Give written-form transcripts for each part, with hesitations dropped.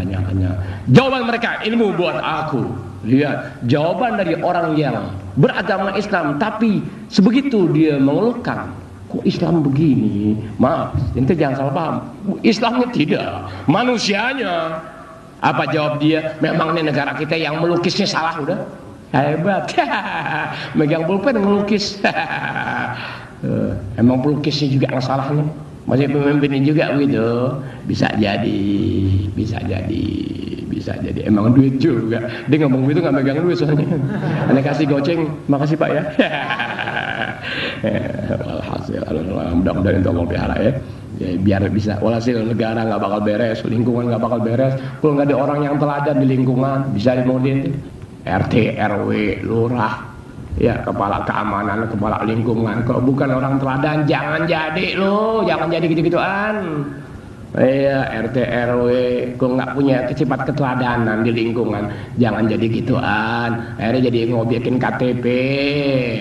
tanya-tanya. Jawaban mereka ilmu buat aku. Lihat, jawaban dari orang yang beragama Islam tapi sebegitu dia mengeluhkan, kok Islam begini? Maaf, ente jangan salah paham. Islamnya tidak, manusianya. Apa jawab dia? Memang ini negara kita yang melukisnya salah udah. Hebat. Megang pulpen ngelukis. Emang pelukisnya juga yang salahnya. Masih pemimpinnya juga gitu. Bisa jadi emang duit juga. Dia ngomong gitu nggak megang duit soalnya. Anda kasih goceng, makasih Pak ya. Alhasil, mudah-mudahan itu Allah pelihara ya. Biar bisa. Walhasil negara nggak bakal beres, lingkungan nggak bakal beres. Kalau nggak ada orang yang teladan di lingkungan, bisa dimodin. RT, RW, lurah, ya kepala keamanan, kepala lingkungan. Kalau bukan orang teladan, jangan jadi lo, jangan jadi gitu-gituan. Iya, RT, RW, kalau nggak punya sifat keteladanan di lingkungan, jangan jadi gituan. Akhirnya jadi ngobikin KTP,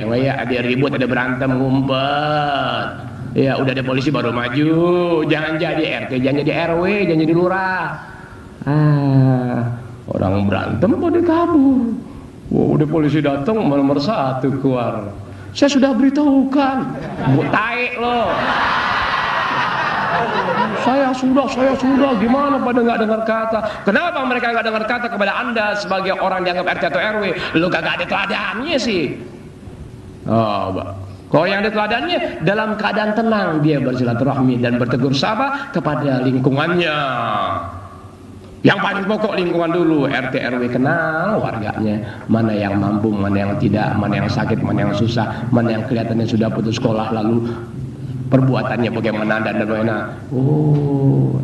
ya ada ribut, ada berantem, ngumpet. Ya udah ada polisi baru maju. Jangan jadi RT, jangan jadi RW, jangan jadi lurah. Orang berantem pada kabur. Wah, udah polisi datang nomor 1 keluar. Saya sudah beritahukan. Taek lo. Saya sudah. Gimana pada nggak dengar kata? Kenapa mereka nggak dengar kata kepada Anda sebagai orang dianggap RT atau RW? Lu kagak ada teladannya sih. Kalau yang ada teladannya, dalam keadaan tenang dia bersilaturahmi dan bertegur sapa kepada lingkungannya. Yang paling pokok lingkungan dulu, RT RW kenal warganya, mana yang mampu, mana yang tidak, mana yang sakit, mana yang susah, mana yang kelihatannya sudah putus sekolah lalu perbuatannya bagaimana dan bagaimana.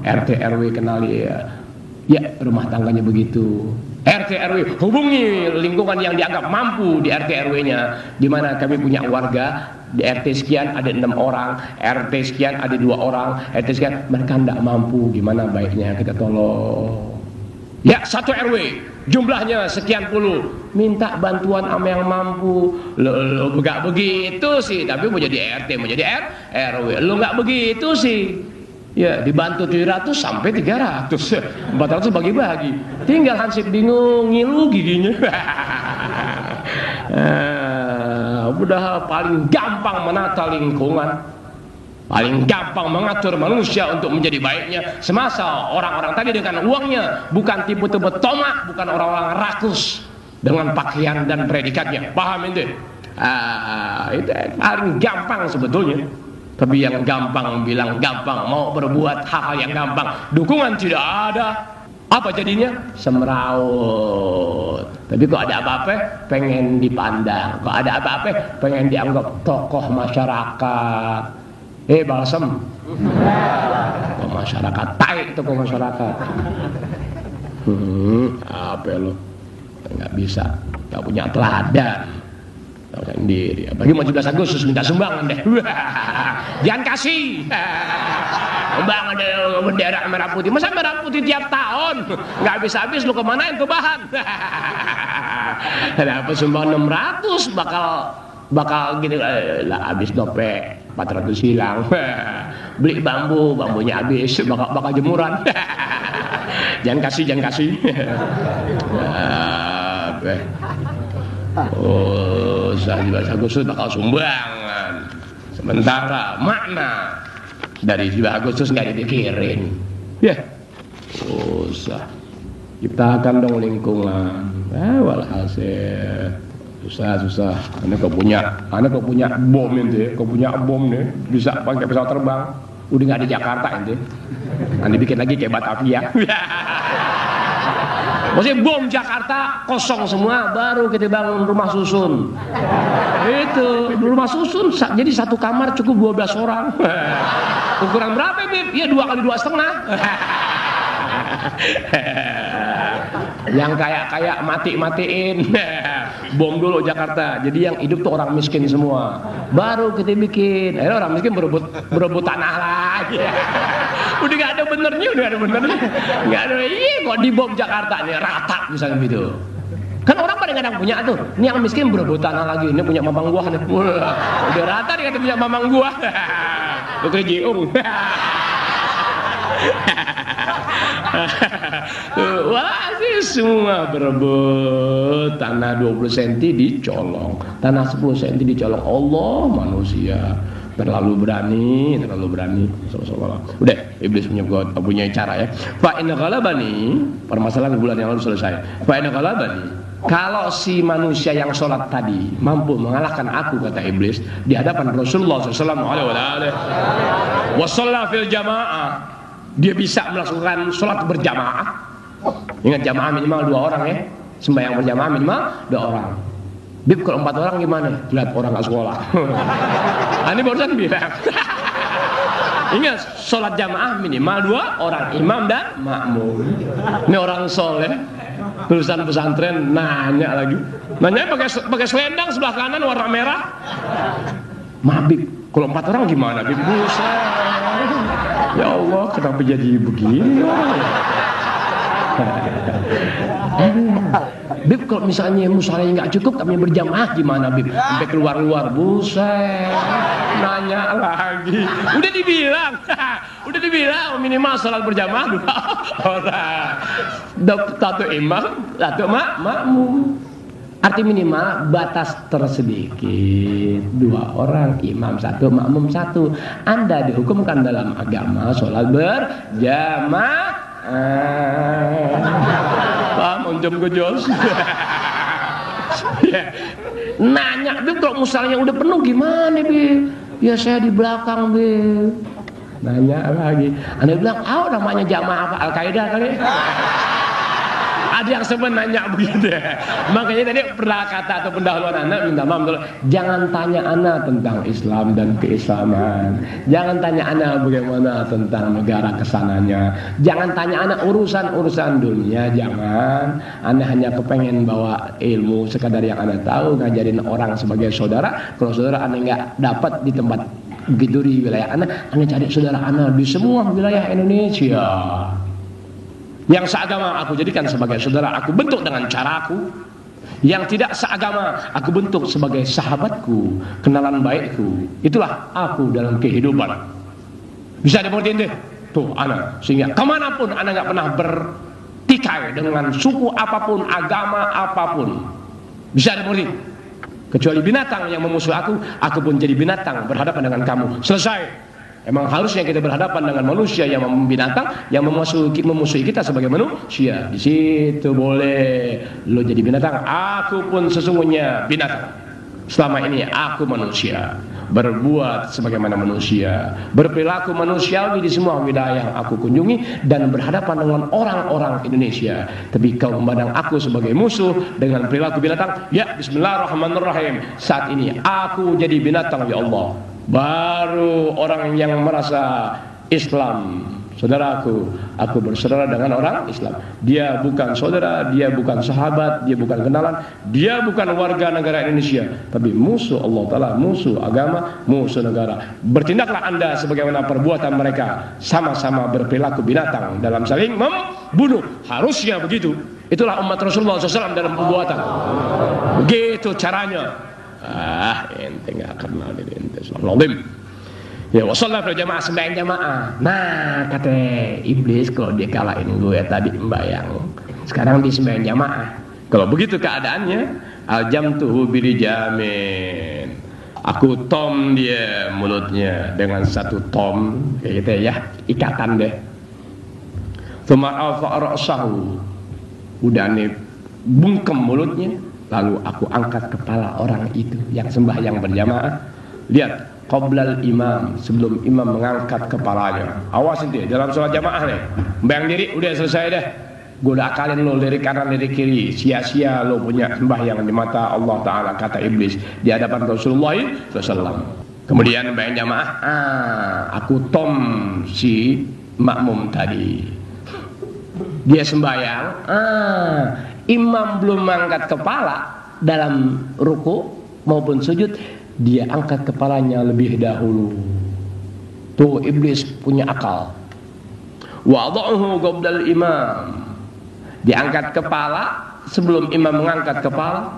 RT RW kenal ya. Ya, rumah tangganya begitu. RT RW hubungi lingkungan yang dianggap mampu di RT RW-nya. Di mana kami punya warga di RT sekian ada 6 orang, RT sekian ada 2 orang, RT sekian mereka tidak mampu. Gimana baiknya kita tolong? Ya, 1 RW jumlahnya sekian puluh, minta bantuan sama yang mampu. Lo nggak begitu sih, tapi mau jadi RT, mau jadi RW, lo nggak begitu sih. Ya, dibantu 700 sampai 300, 400 bagi-bagi. Tinggal Hansip bingung, ngilu giginya. Udah paling gampang menata lingkungan, paling gampang mengatur manusia untuk menjadi baiknya. Semasa orang-orang tadi dengan uangnya, bukan tipu-tipu tomak, bukan orang-orang rakus dengan pakaian dan predikatnya. Paham itu? Itu paling gampang sebetulnya. Tapi yang gampang bilang gampang, mau berbuat hal-hal yang gampang, dukungan tidak ada. Apa jadinya? Semeraut. Tapi kok ada apa-apa, pengen dipandang. Kok ada apa-apa, pengen dianggap tokoh masyarakat. Balsem. Tokoh masyarakat, taik tokoh masyarakat. Apa lo? Nggak bisa, nggak punya teladan. Sendiri. Apalagi mau 17 Agustus minta sumbangan deh. Jangan kasih. Sumbangan bendera merah putih. Masa merah putih tiap tahun? Nggak habis-habis lu kemanain tuh bahan? Dapat sumbangan 600 bakal gini lah, habis dope 400 hilang. Beli bambunya habis, bakal jemuran. Jangan kasih. Saya Agustus bakal sumbangan. Sementara makna dari 17 Agustus nggak dipikirin. Ya, usah. Ciptakan dong lingkungan. Walhasil susah. Anda kok punya bom ini, kok punya bom nih, bisa pakai pesawat terbang. Udah nggak di Jakarta ini. Anda bikin lagi kayak Batavia. Maksudnya bom Jakarta kosong semua, baru kita bangun rumah susun. Itu rumah susun, jadi 1 kamar cukup 12 orang. Ukuran berapa Bib? Ya 2 kali 2,5. Yang kayak matiin. Bom dulu Jakarta. Jadi yang hidup tuh orang miskin semua. Baru kita bikin. Akhirnya orang miskin berebut tanah lagi. Udah nggak ada benernya. Nggak ada. Iya kok di bom Jakarta nih rata misalnya gitu. Kan orang pada kadang punya tuh. Ini yang miskin berebut tanah lagi. Ini punya mamang gua nih. Udah rata dia kata punya mamang gua. Lu kejiung. Wah, semua berebut. Tanah 20 cm dicolong, tanah 10 cm dicolong. Allah, manusia terlalu berani. Udah, iblis punya cara ya. Fa in ghalabani, permasalahan bulan yang lalu selesai. Fa in ghalabani, kalau si manusia yang sholat tadi mampu mengalahkan aku, kata iblis, di hadapan Rasulullah sallallahu alaihi wasallam fil jamaah, dia bisa melakukan sholat berjamaah. Ingat, jamaah minimal 2 orang ya, sembahyang berjamaah minimal 2 orang. Bib, kalau 4 orang gimana? Lihat orang gak sekolah. Ini barusan bilang. Ingat, sholat jamaah minimal 2 orang, imam dan makmum. Ini orang soleh, lulusan pesantren, nanya pakai selendang sebelah kanan warna merah. Bib, kalau 4 orang gimana? Bib, buset. Ya Allah, kenapa jadi begini? Bib, kalau misalnya musolanya nggak cukup, kami berjamaah gimana, Bib? Sampai keluar buset, nanya lagi. Udah dibilang minimal sholat berjamaah 2 orang, 1 imam, 1 makmum. Arti minimal batas tersedikit, 2 orang, imam 1, makmum 1. Anda dihukumkan dalam agama sholat berjamaah. Paham, jam gejos. Nanya, Bib, kalau misalnya udah penuh gimana, Bib? Ya saya di belakang, Bib. Nanya lagi. Anda bilang, namanya jamaah Al-Qaeda kali. Ada yang sebenarnya begitu ya. Makanya tadi kata atau pendahuluan anak, minta maaf dulu. Jangan tanya anak tentang Islam dan keislaman. Jangan tanya anak bagaimana tentang negara kesananya. Jangan tanya anak urusan dunia. Jangan. Anda hanya kepengen bawa ilmu sekadar yang Anda tahu, ngajarin orang sebagai saudara. Kalau saudara Anda nggak dapat di tempat begitu di wilayah Anda cari saudara Anda di semua wilayah Indonesia. Yang seagama aku jadikan sebagai saudara, aku bentuk dengan caraku. Yang tidak seagama aku bentuk sebagai sahabatku, kenalan baikku. Itulah aku dalam kehidupan. Bisa dimengerti deh tuh anak, sehingga kemanapun anak nggak pernah bertikai dengan suku apapun, agama apapun. Bisa dimengerti. Kecuali binatang yang memusuhi aku pun jadi binatang berhadapan dengan kamu. Selesai. Emang harusnya kita berhadapan dengan manusia yang binatang yang memusuhi kita sebagai manusia. Di situ boleh lo jadi binatang, aku pun sesungguhnya binatang. Selama ini aku manusia, berbuat sebagaimana manusia, berperilaku manusiawi di semua wilayah yang aku kunjungi dan berhadapan dengan orang-orang Indonesia. Tapi kau memandang aku sebagai musuh dengan perilaku binatang. Ya, bismillahirrahmanirrahim. Saat ini aku jadi binatang, ya Allah. Baru orang yang merasa Islam, saudaraku, aku bersaudara dengan orang Islam. Dia bukan saudara, dia bukan sahabat, dia bukan kenalan, dia bukan warga negara Indonesia, tapi musuh Allah Ta'ala, musuh agama, musuh negara. Bertindaklah Anda sebagaimana perbuatan mereka, sama-sama berperilaku binatang dalam saling membunuh. Harusnya begitu. Itulah umat Rasulullah SAW dalam perbuatan. Begitu caranya. Ente nggak kenal ini, ente Bismillahirrahmanirrahim. Ya, wassallallahu alaihi jamaah, sembahyang jamaah. Nah, kata iblis, kalau dia kalahin gue tadi membayang, sekarang di sembahyang jamaah. Kalau begitu keadaannya, aljamtuhu bilijamin. Aku tom dia mulutnya dengan 1 tom, kayak gitu ya, ikatan deh. Tsumma ra'sahu. Udah nih bungkem mulutnya. Lalu aku angkat kepala orang itu yang sembahyang berjamaah. Lihat, qoblal imam, sebelum imam mengangkat kepalanya. Awas nanti dalam sholat jamaah nih, bayang diri udah selesai deh. Gue udah akalin lo lirik kanan lirik kiri, sia-sia lo punya sembahyang di mata Allah Ta'ala, kata iblis di hadapan Rasulullah SAW. Kemudian bayang jamaah, aku tom si makmum tadi. Dia sembahyang, imam belum mengangkat kepala dalam ruku maupun sujud, dia angkat kepalanya lebih dahulu. Tuh iblis punya akal. Wada'uhu qabdal imam. Diangkat kepala sebelum imam mengangkat kepala.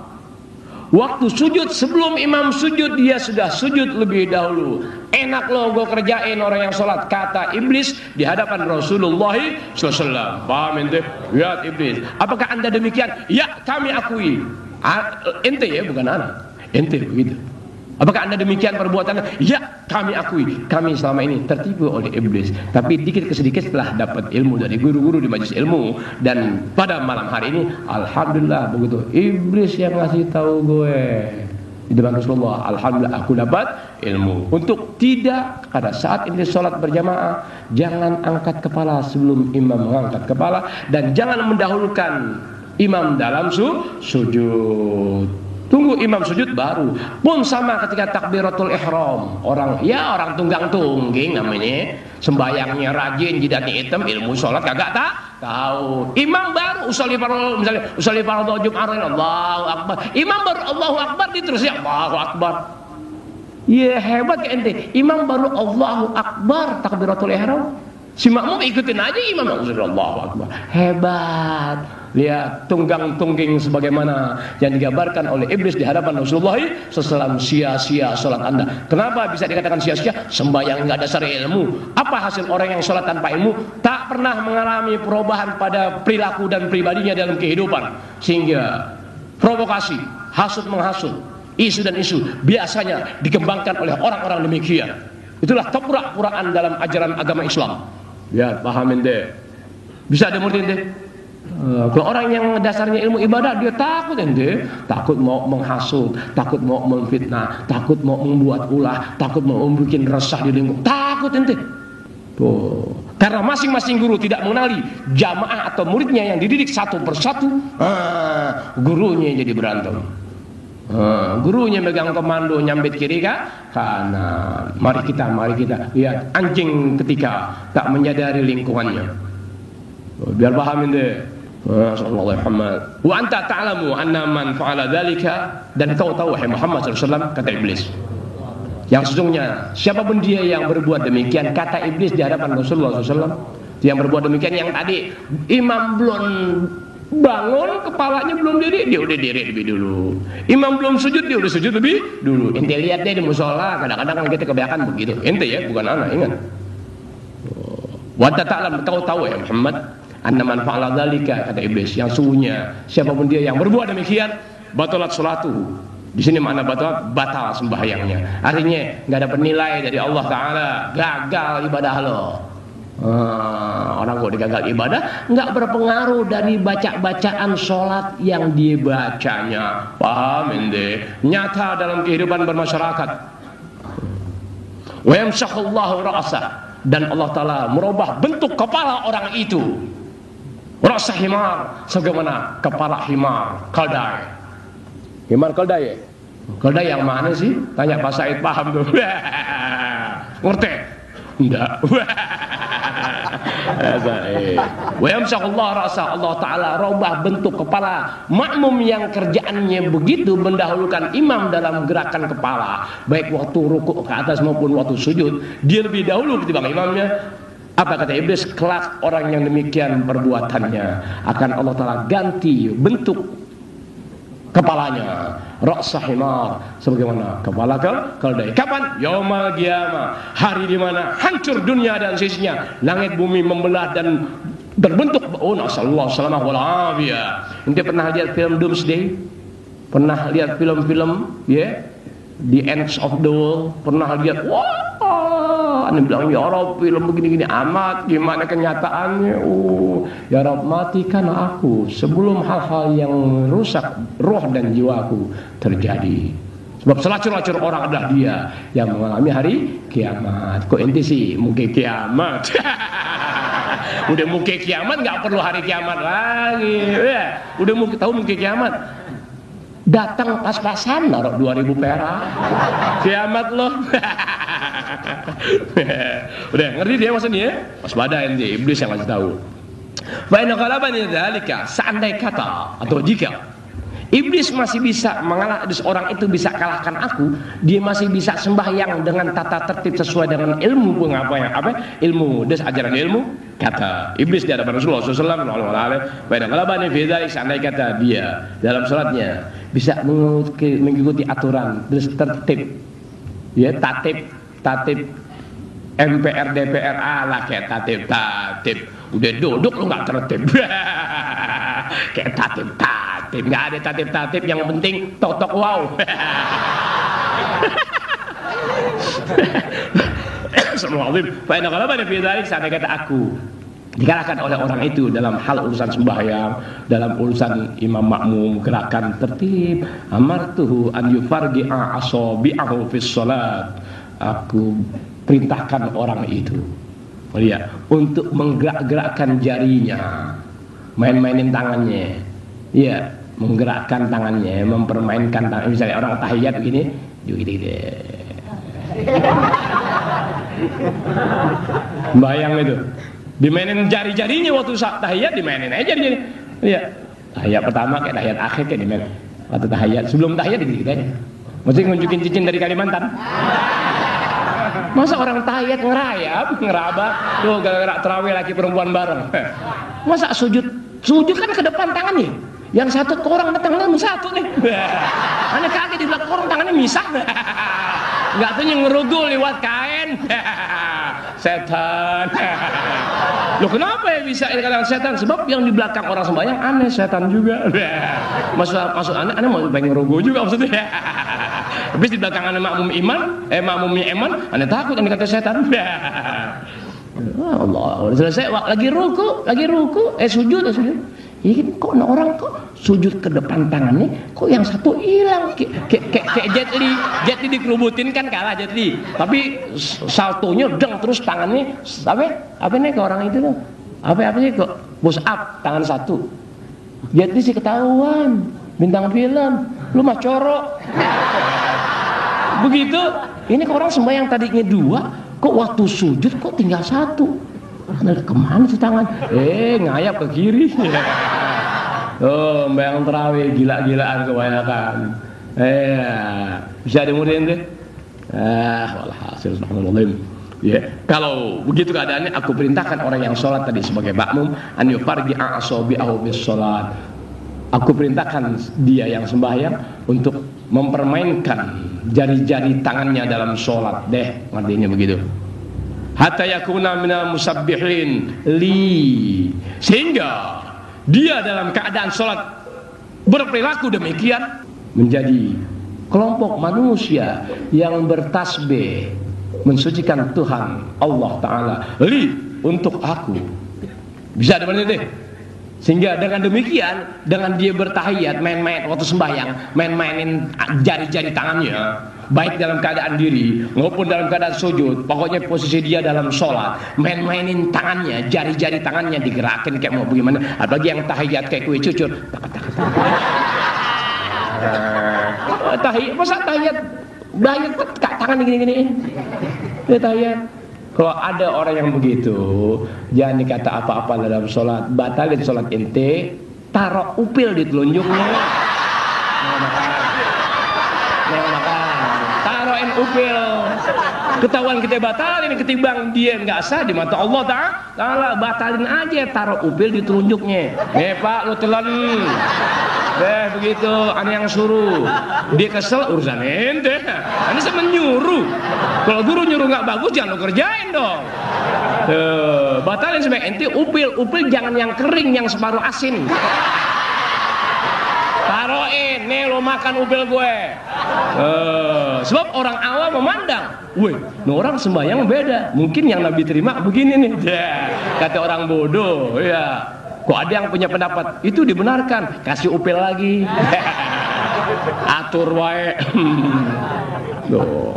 Waktu sujud, sebelum imam sujud, dia sudah sujud lebih dahulu. Enak loh gue kerjain orang yang sholat, kata iblis di hadapan Rasulullah SAW. Paham ente? Ya iblis, apakah anda demikian? Ya, kami akui. Ente ya, bukan anak. Ente begitu. Apakah anda demikian perbuatannya? Ya, kami akui. Kami selama ini tertipu oleh iblis. Tapi dikit ke sedikit setelah dapat ilmu dari guru-guru di majelis ilmu. Dan pada malam hari ini, alhamdulillah begitu. Iblis yang ngasih tahu gue di depan Rasulullah. Alhamdulillah aku dapat ilmu. Untuk tidak pada saat ini sholat berjamaah, jangan angkat kepala sebelum imam mengangkat kepala. Dan jangan mendahulukan imam dalam sujud. Tunggu imam sujud baru. Pun sama ketika takbiratul ihram. Orang tunggang-tungging namanya. Sembayangnya rajin, jidatnya hitam, ilmu sholat kagak tahu. Imam baru usolli fardhu Jum'ah, Allahu Akbar. Imam baru Allahu Akbar diterusnya Allahu Akbar. Ya hebat ke ente. Imam baru Allahu Akbar takbiratul ihram. Si makmum ikutin aja imam Allahu Akbar. Hebat. Lihat tunggang-tungging sebagaimana yang digambarkan oleh iblis di hadapan Rasulullah SAW. Sia-sia sholat anda. Kenapa bisa dikatakan sia-sia? Sembahyang nggak dasar ilmu. Apa hasil orang yang sholat tanpa ilmu? Tak pernah mengalami perubahan pada perilaku dan pribadinya dalam kehidupan. Sehingga provokasi, hasut menghasut, isu dan isu biasanya dikembangkan oleh orang-orang demikian. Itulah kepura-puraan dalam ajaran agama Islam. Ya, pahamin deh. Bisa demurin deh. Kalau orang yang dasarnya ilmu ibadah, dia takut ente, takut mau menghasut, takut mau memfitnah, takut mau membuat ulah, takut mau membuat resah di lingkungan, takut ente. Tuh. Karena masing-masing guru tidak mengenali jamaah atau muridnya yang dididik satu persatu, gurunya jadi berantem. Gurunya megang komando nyambit kiri kanan. Mari kita lihat anjing ketika tak menyadari lingkungannya. Biar pahamin deh. Sallallahu alaihi Muhammad. Wa anta ta'lamu anna man fa'ala dzalika, dan kau tahu wahai Muhammad sallallahu alaihi wasallam, kata iblis, yang sesungguhnya siapapun dia yang berbuat demikian, kata iblis di hadapan Rasulullah SAW, yang berbuat demikian, yang tadi imam belum bangun, kepalanya belum diri, dia udah diri lebih dulu. Imam belum sujud, dia udah sujud lebih dulu. Ente lihat deh di musola, kadang-kadang kan kita kebanyakan begitu. Ente ya, bukan anak, ingat. Wa anta ta'lam, kau tahu ya Muhammad, anna man fa'ala dzalika, kata iblis, yang sungguhnya siapapun dia yang berbuat demikian, batalat salatuhu. Di sini makna batal sembahyangnya. Artinya enggak dapat nilai dari Allah Taala, gagal ibadah lo. Orang kok digagal ibadah, enggak berpengaruh dari bacaan sholat yang dia bacanya. Paham ente? Nyata dalam kehidupan bermasyarakat. Wa yamsahullahu ra'sa, dan Allah Taala merubah bentuk kepala orang itu. Rasa himar, sebagaimana kepala himar keldai. Himar keldai ya? Keldai yang mana sih? Tanya Pak Said, paham tuh. Ngerti? Enggak. Wa yamsahullahu ra'sa, Allah Ta'ala robah bentuk kepala makmum yang kerjaannya begitu mendahulukan imam dalam gerakan kepala, baik waktu rukuk ke atas maupun waktu sujud, dia lebih dahulu ketimbang imamnya. Apa kata iblis? Kelak orang yang demikian perbuatannya akan Allah Ta'ala ganti bentuk kepalanya ra'sa himar, sebagaimana kepala keldai. Kapan? Yaumal qiyamah, hari di mana hancur dunia dan sisinya, langit bumi membelah dan berbentuk. Oh, nasallallahu salamah wal afiyah. Ente pernah lihat film Doomsday? Pernah lihat film-film The Ends of the World? Pernah lihat? Wah, anda bilang ya Rabb, film begini-gini amat, gimana kenyataannya? Ya Rabb, matikan aku sebelum hal-hal yang rusak roh dan jiwaku terjadi. Sebab selacur-lacur orang adalah dia yang mengalami hari kiamat. Kok ente sih mungkin kiamat? Udah mungkin kiamat, nggak perlu hari kiamat lagi. Udah tahu mungkin kiamat, datang pas-pasan naruh 2.000 perak, kiamat loh. Udah ngerti dia maksudnya ya? Waspada ente, iblis yang ngasih tahu. Fa inna ghalabani dzalika, seandai kata atau jika Iblis masih bisa mengalah, orang itu bisa kalahkan aku, dia masih bisa sembahyang dengan tata tertib sesuai dengan ilmu pengapa ilmu des ajaran ilmu, kata iblis di hadapan Rasulullah SAW. Seandainya kata dia dalam sholatnya bisa mengikuti aturan des tertib, ya tatib MPR DPR lah kayak tatib udah duduk lu nggak tertib kayak tatib nggak ada tatib yang penting tok wow. Sampai kata aku dikalahkan oleh orang itu dalam hal urusan sembahyang, dalam urusan imam makmum gerakan tertib. Amartuhu an yufargi'a asabi'ahu fis shalat. Aku perintahkan orang itu, ya, untuk menggerak-gerakkan jarinya, main-mainin tangannya, ya, menggerakkan tangannya, mempermainkan tangan. Misalnya orang tahiyat begini, bayang itu, dimainin jari-jarinya waktu tahiyat, dimainin aja jari-jari. Ya, tahiyat pertama kayak tahiyat akhir kayak dimain. Waktu tahiyat, sebelum tahiyat gitu aja. Mesti ngunjukin cincin dari Kalimantan. Masa orang tahiyat ngeraba, tuh gara-gara terawih laki perempuan bareng. Masa sujud kan ke depan tangannya. Yang satu ke orang tangannya satu nih. Aneh kaget di belakang orang tangannya misah. Enggak tuh ngerugul lewat kain. Setan. Loh kenapa ya bisa dikatakan setan? Sebab yang di belakang orang sembahyang aneh, setan juga. Maksud aneh mau pengen ngerugul juga maksudnya. Habis di belakang aneh makmumnya iman, aneh takut aneh kata setan. Allah, selesai lagi ruku, sujud. Ini kok orang kok sujud ke depan tangannya, kok yang satu hilang kayak Jet Li dikerubutin kan kalah Jet Li, tapi saltonya deng terus tangannya apa nih ke orang itu loh, apa sih kok push up tangan satu. Jet Li sih ketahuan bintang film, lu mah corok. Begitu, ini ke orang sembahyang tadinya dua, kok waktu sujud kok tinggal satu. Kemana tuh tangan? Ngayap ke kiri. Oh, bayang terawih gila-gilaan kebanyakan. Bisa dimudiin deh. Walhasil subhanallah. Ya, kalau begitu keadaannya, aku perintahkan orang yang sholat tadi sebagai makmum an yufargi'a asabi'ahu bis sholat. Aku perintahkan dia yang sembahyang untuk mempermainkan jari-jari tangannya dalam sholat deh, artinya begitu. Hatta yakuna minal musabbihin li, sehingga dia dalam keadaan sholat berperilaku demikian menjadi kelompok manusia yang bertasbih mensucikan Tuhan Allah Ta'ala li untuk aku. Bisa ada deh. Sehingga dengan demikian, dengan dia bertahiyat, main-main waktu sembahyang, mainin jari-jari tangannya, baik dalam keadaan diri maupun dalam keadaan sujud, pokoknya posisi dia dalam sholat, mainin tangannya, jari-jari tangannya digerakin kayak mau bagaimana. Apalagi yang tahiyat kayak kue cucur, tahiyat, masa tahiyat banyak tangan gini-gini, tahiyat. Kalau ada orang yang begitu, jangan dikata apa-apa dalam sholat, batalin sholat ente, taruh upil di telunjuknya. Taruhin upil. Ketahuan kita batalin, ketimbang dia nggak sah di mata Allah Ta'ala, batalin aja, taruh upil di telunjuknya. Pak, lu telan. Begitu, aneh yang suruh. Dia kesel, urusan ente. Aneh sama nyuruh. Kalau guru nyuruh nggak bagus, jangan lo kerjain dong. Batalin sampai ente upil jangan yang kering, yang separuh asin. Taruhin, nih lo makan upil gue. Sebab orang awam memandang, wih, orang sembahyang beda. Mungkin yang Nabi terima begini nih. Kata orang bodoh, ya. Kok ada yang punya pendapat itu dibenarkan, kasih upil lagi. Atur wae.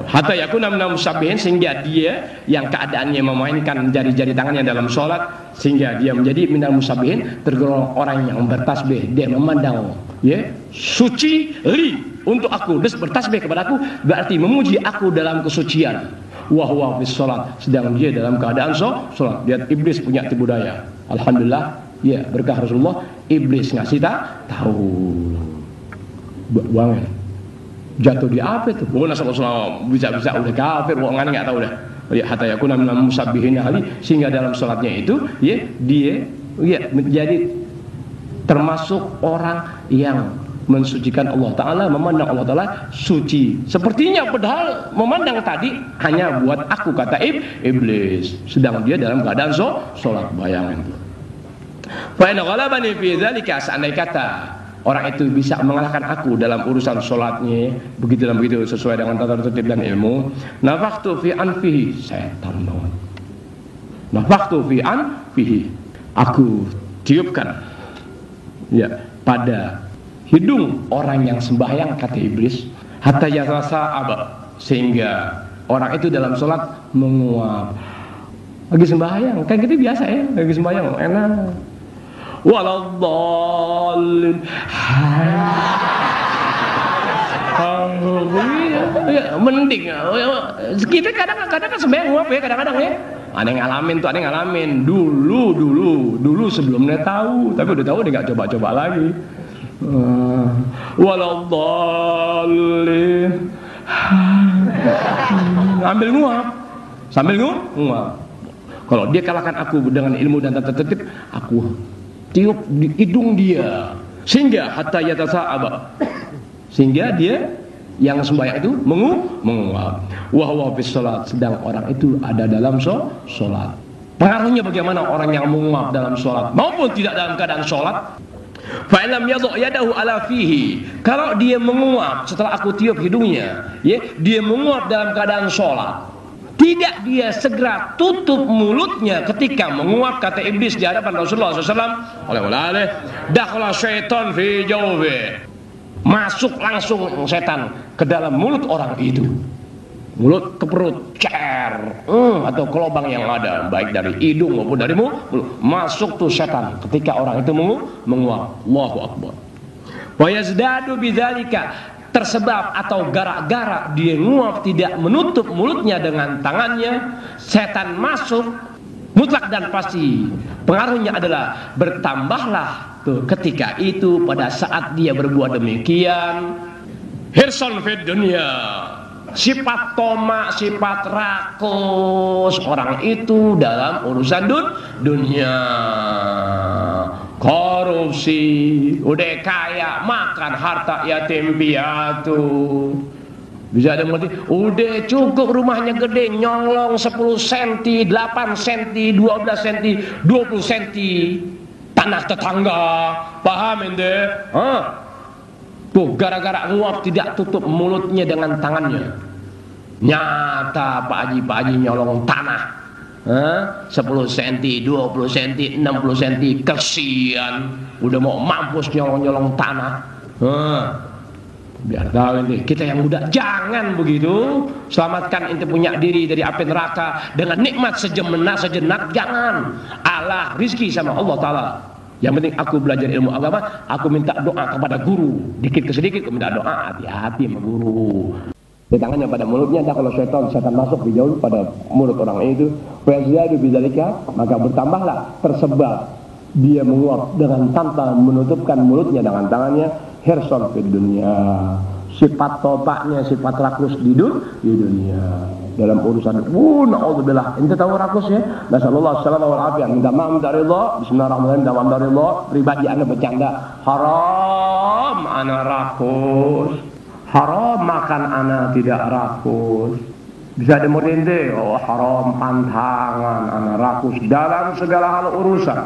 Hatta yakuna minal musabbihin, sehingga dia yang keadaannya memainkan jari-jari tangannya dalam sholat, sehingga dia menjadi minal musabbihin, tergolong orang yang bertasbih. Dia memandang, ya, suci li untuk aku, des bertasbih kepadaku berarti memuji aku dalam kesucian. Wahwa bis sholat, sedang dia dalam keadaan sholat. Lihat iblis punya tipu daya. Alhamdulillah, ya berkah Rasulullah, iblis ngasih tahu. buang jatuh di apa itu? Oh, nasallallahu bisa-bisa udah kafir, wong ngene enggak tahu dah. Ya hatta yakuna minal musabbihin ahli, sehingga dalam salatnya itu ya dia ya menjadi termasuk orang yang mensucikan Allah Ta'ala, memandang Allah Ta'ala suci. Sepertinya padahal memandang tadi hanya buat aku, kata iblis. Sedang dia dalam keadaan sholat, bayangin. Fa in ghalabani fi dzalika, seandainya kata orang itu bisa mengalahkan aku dalam urusan sholatnya, begitu dan begitu sesuai dengan tata tertib dan ilmu. Nafaktu fi anfihi, setan banget. Nafaktu fi anfihi, aku tiupkan ya pada hidung orang yang sembahyang, kata iblis, hatta yasa aba, sehingga orang itu dalam sholat menguap. Lagi sembahyang, kayak gitu biasa ya, lagi sembahyang enak. Waladhdallin. Ya, mending kita kadang-kadang kan sembahyang nguap ya, kadang-kadang ya. Ada yang ngalamin dulu sebelum dia tahu, tapi udah tahu dia nggak coba-coba lagi. Waladhdallin. Sambil nguap. Kalau dia kalahkan aku dengan ilmu dan tata tertib, aku tiup di hidung dia sehingga hatta yatasa'aba, sehingga dia yang sembahyang itu menguap. Wa huwa fis shalat, sedang orang itu ada dalam sholat. Pengaruhnya bagaimana orang yang menguap dalam sholat maupun tidak dalam keadaan sholat? Fa lam yadhu yadahu ala fihi, kalau dia menguap setelah aku tiup hidungnya, ya, dia menguap dalam keadaan sholat, tidak dia segera tutup mulutnya ketika menguap, kata iblis di hadapan Rasulullah SAW, oleh dakhala syaitan fi jawfi, masuk langsung setan ke dalam mulut orang itu, mulut ke perut, atau ke lubang yang ada, baik dari hidung maupun dari mulut, masuk tuh setan ketika orang itu menguap. Allahu Akbar. Wa yazdadu bidzalika, tersebab atau gara-gara dia nguap tidak menutup mulutnya dengan tangannya, setan masuk mutlak dan pasti. Pengaruhnya adalah bertambahlah tuh ketika itu pada saat dia berbuat demikian, hirson fid dunya, sifat tomak, sifat rakus orang itu dalam urusan dunia. Korupsi, udah kaya makan harta yatim piatu. Bisa ada mengerti, udah cukup rumahnya gede, nyolong 10 cm, 8 cm, 12 cm, 20 cm tanah tetangga. Paham ente? Tuh gara-gara nguap tidak tutup mulutnya dengan tangannya. Nyata Pak Haji nyolong tanah 10 cm, 20 cm, 60 cm, kesian, udah mau mampus nyolong tanah. Biar tahu ente, kita yang muda jangan begitu. Selamatkan ente punya diri dari api neraka dengan nikmat sejenak, jangan. Allah rizki sama Allah Ta'ala. Yang penting aku belajar ilmu agama, aku minta doa kepada guru, dikit ke sedikit aku minta doa, hati-hati sama guru. Di tangannya pada mulutnya, kalau setan masuk dijauh pada mulut orang itu, fayaziyadu bidzalika, maka bertambahlah tersebab dia menguap dengan tanpa menutupkan mulutnya dengan tangannya, hirson fid dunya, sifat topaknya, sifat rakus di dunia dalam urusan. Na'udzubillah, ente tahu rakus ya? Nasallallahu alaihi wasallam, minta maaf dari Allah. Bismillahirrahmanirrahim, minta maaf dari Allah. Pribadi anda bercanda, haram ana rakus, haram makan anak tidak rakus. Bisa demodende, haram pantangan anak rakus dalam segala hal urusan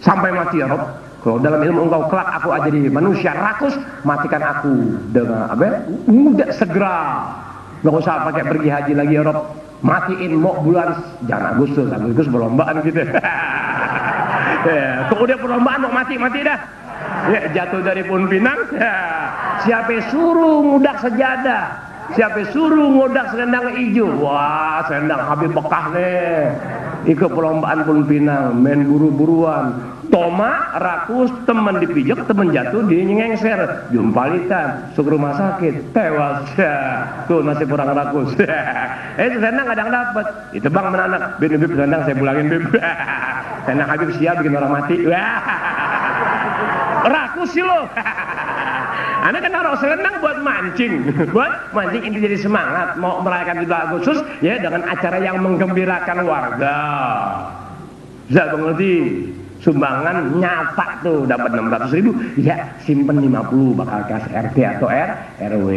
sampai mati ya Rob. Kalau dalam ilmu engkau kelak aku ajari manusia rakus, matikan aku dengan apa? Mudah segera. Nggak usah pakai pergi haji lagi ya Rob. Matiin mau bulan jangan Agustus perlombaan gitu. Kalau udah perlombaan mau mati dah. Ya, jatuh dari pohon pinang. Ya. Siapa suruh ngudak sejadah? Siapa suruh ngudak selendang hijau? Wah, selendang Habib Bekah nih. Ikut perlombaan pohon pinang, main buru-buruan. Toma, rakus, teman dipijak, teman jatuh, dia nyengser. Jumpalitan, masuk rumah sakit, tewas. Tuh nasib orang rakus. Selendang kadang dapat. Itu bang menanak. Bib selendang saya pulangin bib. Selendang Habib siap bikin orang mati. Rakus sih lo. Anda kan naruh selendang buat mancing, ini jadi semangat mau merayakan 7 Agustus ya dengan acara yang menggembirakan warga. Bisa mengerti? Sumbangan nyata tuh dapat 600.000, ya simpen 50 bakal kas RT atau RW.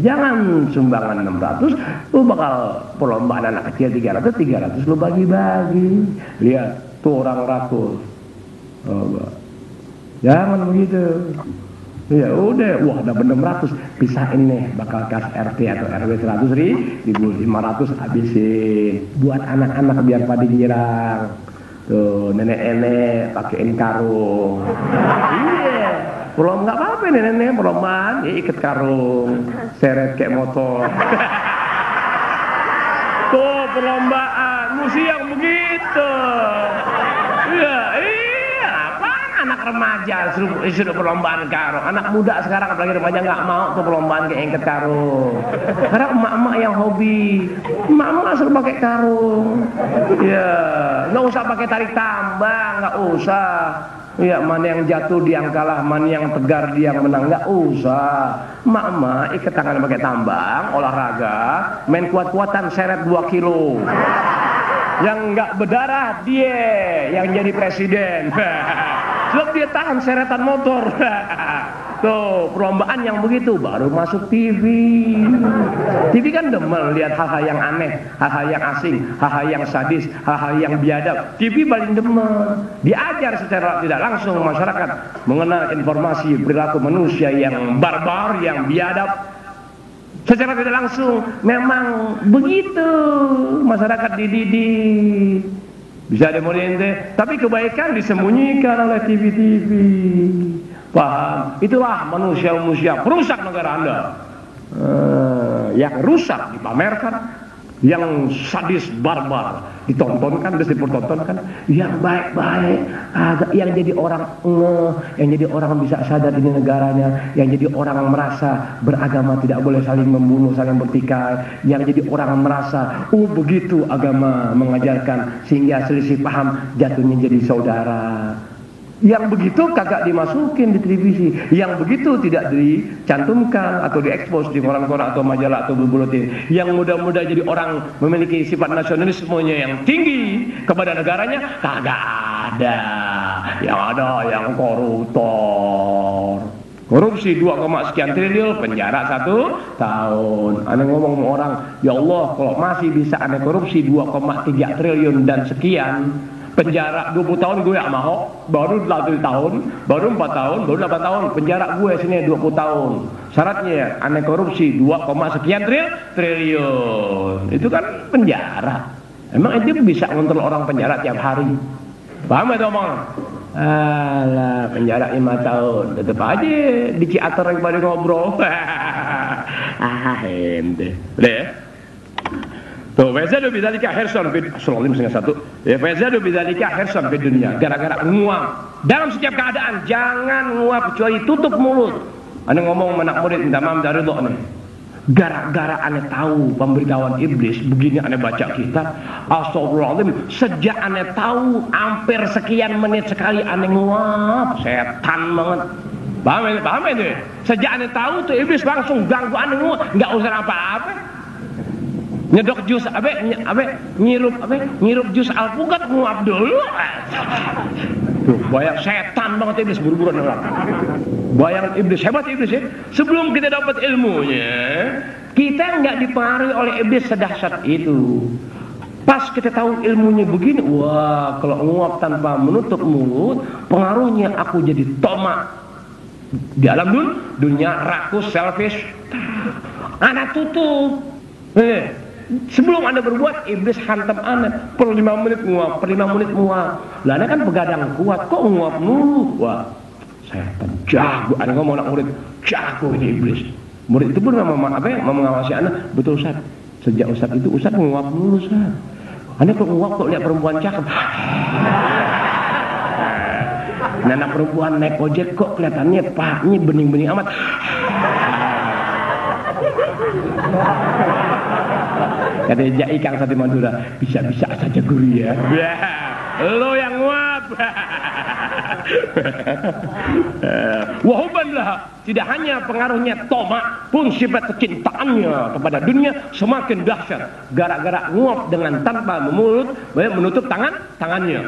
Jangan sumbangan 600, lu bakal perlombaan anak kecil 300 lu bagi-bagi. Lihat tuh orang rakus. Jangan begitu. Ya udah, wah dapat 600, pisahin nih bakal kas RT atau RW 100.000, 500 habisin buat anak-anak biar pada girang. Tuh nenek-nenek pakein karung. Iya, belum nggak apa-apa nenek-nenek perlombaan, ya ikat karung, seret kayak motor. Tuh perlombaan, mesti yang begitu. Iya, apaan anak remaja suruh perlombaan karung. Anak muda sekarang apalagi remaja nggak mau tuh perlombaan kayak ikat karung. Karena emak-emak yang hobi, emak-emak nggak suruh pakai karung. Ya, nggak usah pakai tarik tambang, nggak usah. Ya, mana yang jatuh dia yang kalah, mana yang tegar dia yang menang, nggak usah. Emak-emak ikat tangan pakai tambang, olahraga, main kuat-kuatan seret 2 kilo. Yang nggak berdarah dia yang jadi presiden. Sebab dia tahan seretan motor. Tuh perlombaan yang begitu baru masuk TV. TV kan demen lihat hal-hal yang aneh, hal-hal yang asing, hal-hal yang sadis, hal-hal yang biadab. TV paling demen. Diajar secara tidak langsung masyarakat mengenal informasi perilaku manusia yang barbar, yang biadab. Secara tidak langsung memang begitu masyarakat dididik. Bisa dimodernkan, tapi kebaikan disembunyikan oleh TV-TV. Paham? Itulah manusia-manusia perusak negara Anda. Yang rusak dipamerkan, yang sadis barbar ditontonkan, dipertontonkan, yang baik-baik, yang jadi orang yang jadi orang bisa sadar ini negaranya, yang jadi orang merasa beragama tidak boleh saling membunuh, saling bertikai, yang jadi orang merasa begitu agama mengajarkan sehingga selisih paham jatuhnya jadi saudara. Yang begitu kagak dimasukin di televisi, yang begitu tidak dicantumkan atau diekspos di koran-koran atau majalah atau buletin. Yang muda-muda jadi orang memiliki sifat nasionalismenya yang tinggi kepada negaranya, kagak ada. Yang ada yang koruptor. Korupsi 2, sekian triliun, penjara 1 tahun. Aneh ngomong sama orang, ya Allah kalau masih bisa aneh korupsi 2,3 triliun dan sekian, penjara 20 tahun gue gak mau, baru 8 tahun, baru 4 tahun, baru 8 tahun, penjara gue sini 20 tahun. Syaratnya aneh korupsi 2, sekian triliun. Itu kan penjara. Emang itu bisa ngontrol orang penjara tiap hari? Paham itu omong? Alah, penjara 5 tahun, tetep aja di Ciater yang pada ngobrol. Ente. Udah ya? Tuh, Fazadu bidzalika hirsan fid dunya. Gara-gara nguap. Dalam setiap keadaan jangan nguap kecuali tutup mulut. Ane ngomong anak murid minta maaf dari Allah nih. Gara-gara ane tahu pemberitahuan iblis, begini ane baca kitab. Astagfirullahaladzim, sejak ane tahu hampir sekian menit sekali ane nguap, setan banget. Paham itu? Sejak ane tahu tuh iblis langsung ganggu ane nguap, nggak usah apa-apa. Nyedok jus ngirup jus alpukat nguap dulu. Tuh, bayang setan banget iblis, buru-buru orang. Bayangan iblis, hebat iblis ya. Sebelum kita dapat ilmunya, kita nggak dipengaruhi oleh iblis sedahsyat itu. Pas kita tahu ilmunya begini, wah kalau nguap tanpa menutup mulut, pengaruhnya aku jadi tomak. Di alam dunia rakus, selfish, anak tutup. Sebelum Anda berbuat, iblis hantam Anda. Per 5 menit nguap, per 5 menit nguap. Lah Anda kan begadang kuat, kok nguap mulu? Wah, saya jago. Anda ngomong anak murid, jago ini iblis. Murid itu pun mengawasi Anda. Betul Ustaz, sejak Ustaz itu Ustaz nguap mulu Ustaz. Anda kok nguap kok lihat perempuan cakep. Anak perempuan naik ojek kok kelihatannya pahanya bening-bening amat. Kata Jai Kang Sati Madura, bisa-bisa saja guru ya. Lo yang nguap. Wahubanlah, tidak hanya pengaruhnya tomak, pun sifat kecintaannya kepada dunia semakin dahsyat gara-gara nguap dengan tanpa menutup tangannya.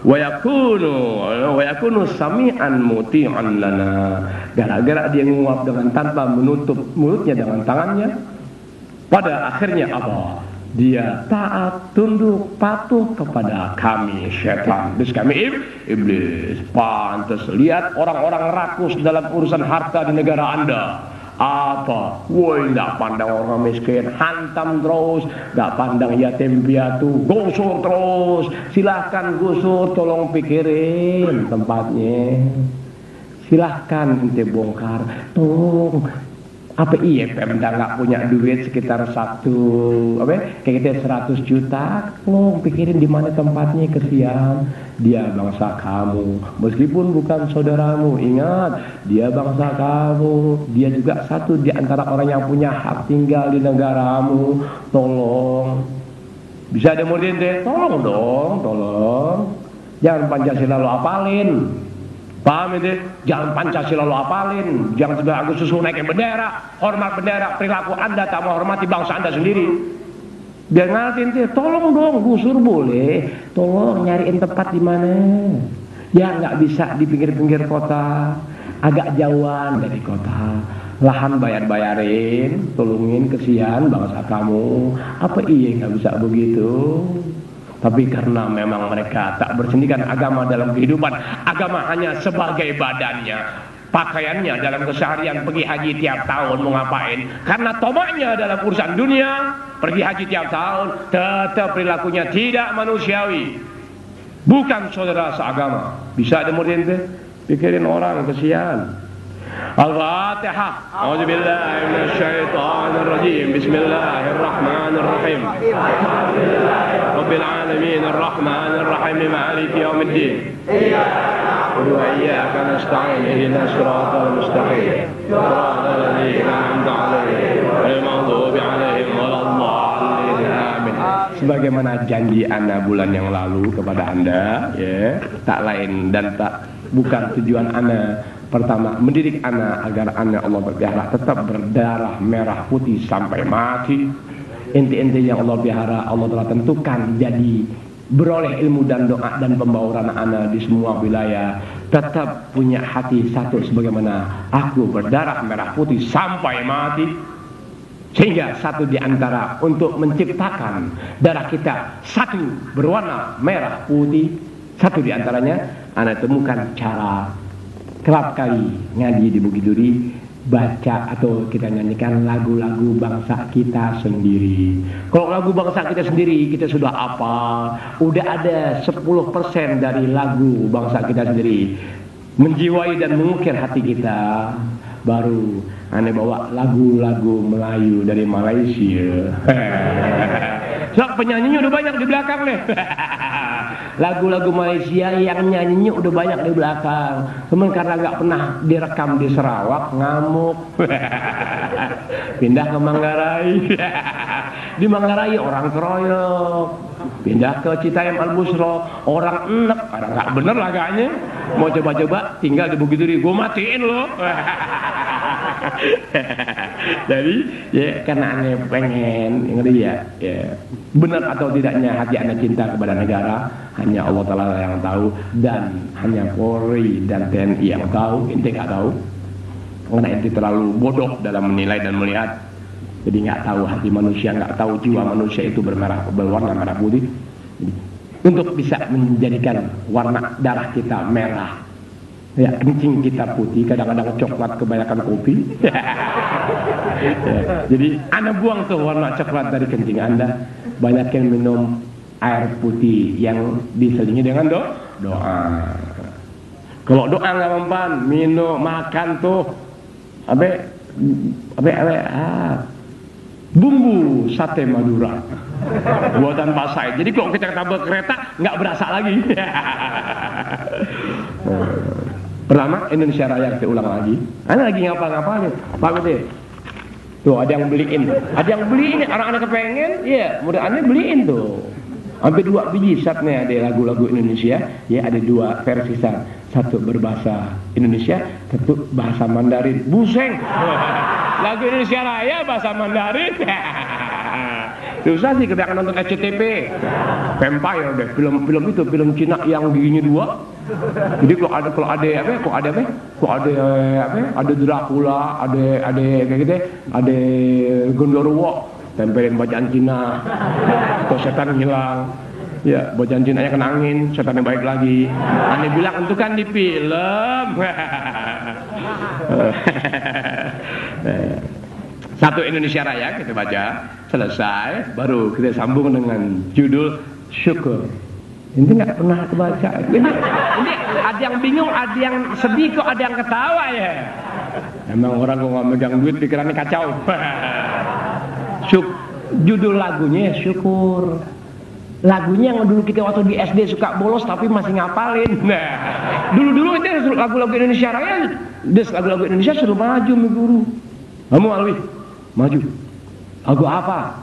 Wa yakunu sami'an muti'an lana, gara-gara dia nguap dengan tanpa menutup mulutnya dengan tangannya, pada akhirnya apa? Dia taat, tunduk, patuh kepada kami setan. Terus kami iblis. Pantas lihat orang-orang rakus dalam urusan harta di negara Anda. Apa? Woi, nggak pandang orang miskin, hantam terus, nggak pandang yatim piatu, gusur terus. Silahkan gusur, tolong pikirin tempatnya. Silahkan ente bongkar, tolong. Apa iya Pemda nggak punya duit sekitar kayak kita 100 juta, tolong pikirin di mana tempatnya. Kesian dia bangsa kamu, meskipun bukan saudaramu, ingat dia bangsa kamu, dia juga satu di antara orang yang punya hak tinggal di negaramu. Tolong, bisa demorin deh, tolong dong, tolong. Jangan Pancasila lo apalin. Paham itu? Jangan Pancasila lo apalin. Jangan 9 Agustus lo naikin bendera. Hormat bendera. Perilaku Anda tak menghormati bangsa Anda sendiri. Biar ngatin tuh. Tolong dong, gusur boleh. Tolong nyariin tempat di mana. Ya nggak bisa di pinggir-pinggir kota, agak jauhan dari kota. Lahan bayarin. Tolongin, kesian bangsa kamu. Apa iya nggak bisa begitu? Tapi karena memang mereka tak bersendikan agama dalam kehidupan, agama hanya sebagai badannya, pakaiannya dalam keseharian, pergi haji tiap tahun mau ngapain? Karena tomaknya dalam urusan dunia, pergi haji tiap tahun, tetap perilakunya tidak manusiawi, bukan saudara seagama. Bisa demurin deh, pikirin orang, kesian. Al-Fatihah. A'udzubillahi minasyaitonir rajim. Bismillahirrahmanirrahim. Rabbil alamin arrahmanir rahim maliki yaumiddin. Iyyaka na'budu wa iyyaka nasta'in. Ihdinas siratal mustaqim. Siratal ladzina an'amta 'alaihim ghairil maghdubi 'alaihim waladdallin. Amin. Sebagaimana janji Ana bulan yang lalu kepada Anda, ya, tak lain dan tak bukan tujuan Ana. Pertama, mendidik anak agar anak Allah pelihara tetap berdarah merah putih sampai mati. Inti-inti yang Allah pelihara Allah telah tentukan, jadi beroleh ilmu dan doa dan pembauran anak di semua wilayah. Tetap punya hati satu sebagaimana aku berdarah merah putih sampai mati. Sehingga satu di antara untuk menciptakan darah kita satu berwarna merah putih. Satu di antaranya anak temukan cara kerap kali ngaji di Bukit Duri, baca atau kita nyanyikan lagu-lagu bangsa kita sendiri. Kalau lagu bangsa kita sendiri kita sudah hafal, udah ada 10% dari lagu bangsa kita sendiri menjiwai dan mengukir hati kita. Baru aneh bawa lagu-lagu Melayu dari Malaysia. So, penyanyinya udah banyak di belakang nih. Lagu-lagu Malaysia yang nyanyinya udah banyak di belakang. Cuman karena nggak pernah direkam di Sarawak, ngamuk. Pindah ke Manggarai. Di Manggarai orang keroyok. Pindah ke Citayam Al-Busro, orang enek. Orang nggak bener laganya. Mau coba-coba tinggal di Bukit Duri, gue matiin loh. Jadi ya karena aneh pengen ngerti ya, benar atau tidaknya hati anda cinta kepada negara hanya Allah Ta'ala yang tahu, dan hanya Polri dan TNI yang tahu. Inti nggak tahu karena inti terlalu bodoh dalam menilai dan melihat. Jadi nggak tahu hati manusia, nggak tahu jiwa manusia itu berwarna merah putih. Jadi, untuk bisa menjadikan warna darah kita merah, ya, kencing kita putih, kadang-kadang coklat, kebanyakan kopi. Ya, jadi anda buang tuh warna coklat dari kencing anda, banyakin minum air putih yang diselingi dengan doa. Kalau doa nggak mempan, minum makan tuh bumbu sate Madura buatan Pak Said. Jadi kalau kita tabel kereta nggak berasa lagi. Pertama, Indonesia Raya kita ulang lagi. Anda lagi ngapa-ngapain Pak Bete? Tuh ada yang beliin, anak-anak kepengen, ya mudah aneh beliin tuh. Hampir 2 biji satnya ada lagu-lagu Indonesia, ya ada 2 versi sat. Satu berbahasa Indonesia, satu bahasa Mandarin. Buseng. Lagu Indonesia Raya bahasa Mandarin. Susah sih kita akan nonton SCTV. Vampire deh, film itu, film Cina yang giginya 2. Jadi kalau ada Dracula, ada kayak gitu, ada Gondorwo, tempelin bacaan Cina, atau setan hilang. Ya, bacaan Cinanya kena angin, setannya baik lagi. Aneh bilang itu kan di film. Satu Indonesia Raya kita baca, selesai, baru kita sambung dengan judul Syukur. Ini nggak pernah kebaca. Ini ada yang bingung, ada yang sedih, kok ada yang ketawa ya. Emang orang kok nggak megang duit pikirannya kacau. Judul lagunya Syukur. Lagunya yang dulu kita waktu di SD suka bolos tapi masih ngapalin. Nah, dulu itu lagu-lagu Indonesia Raya, lagu-lagu Indonesia suruh maju sama guru. Kamu Alwi, maju. Lagu apa?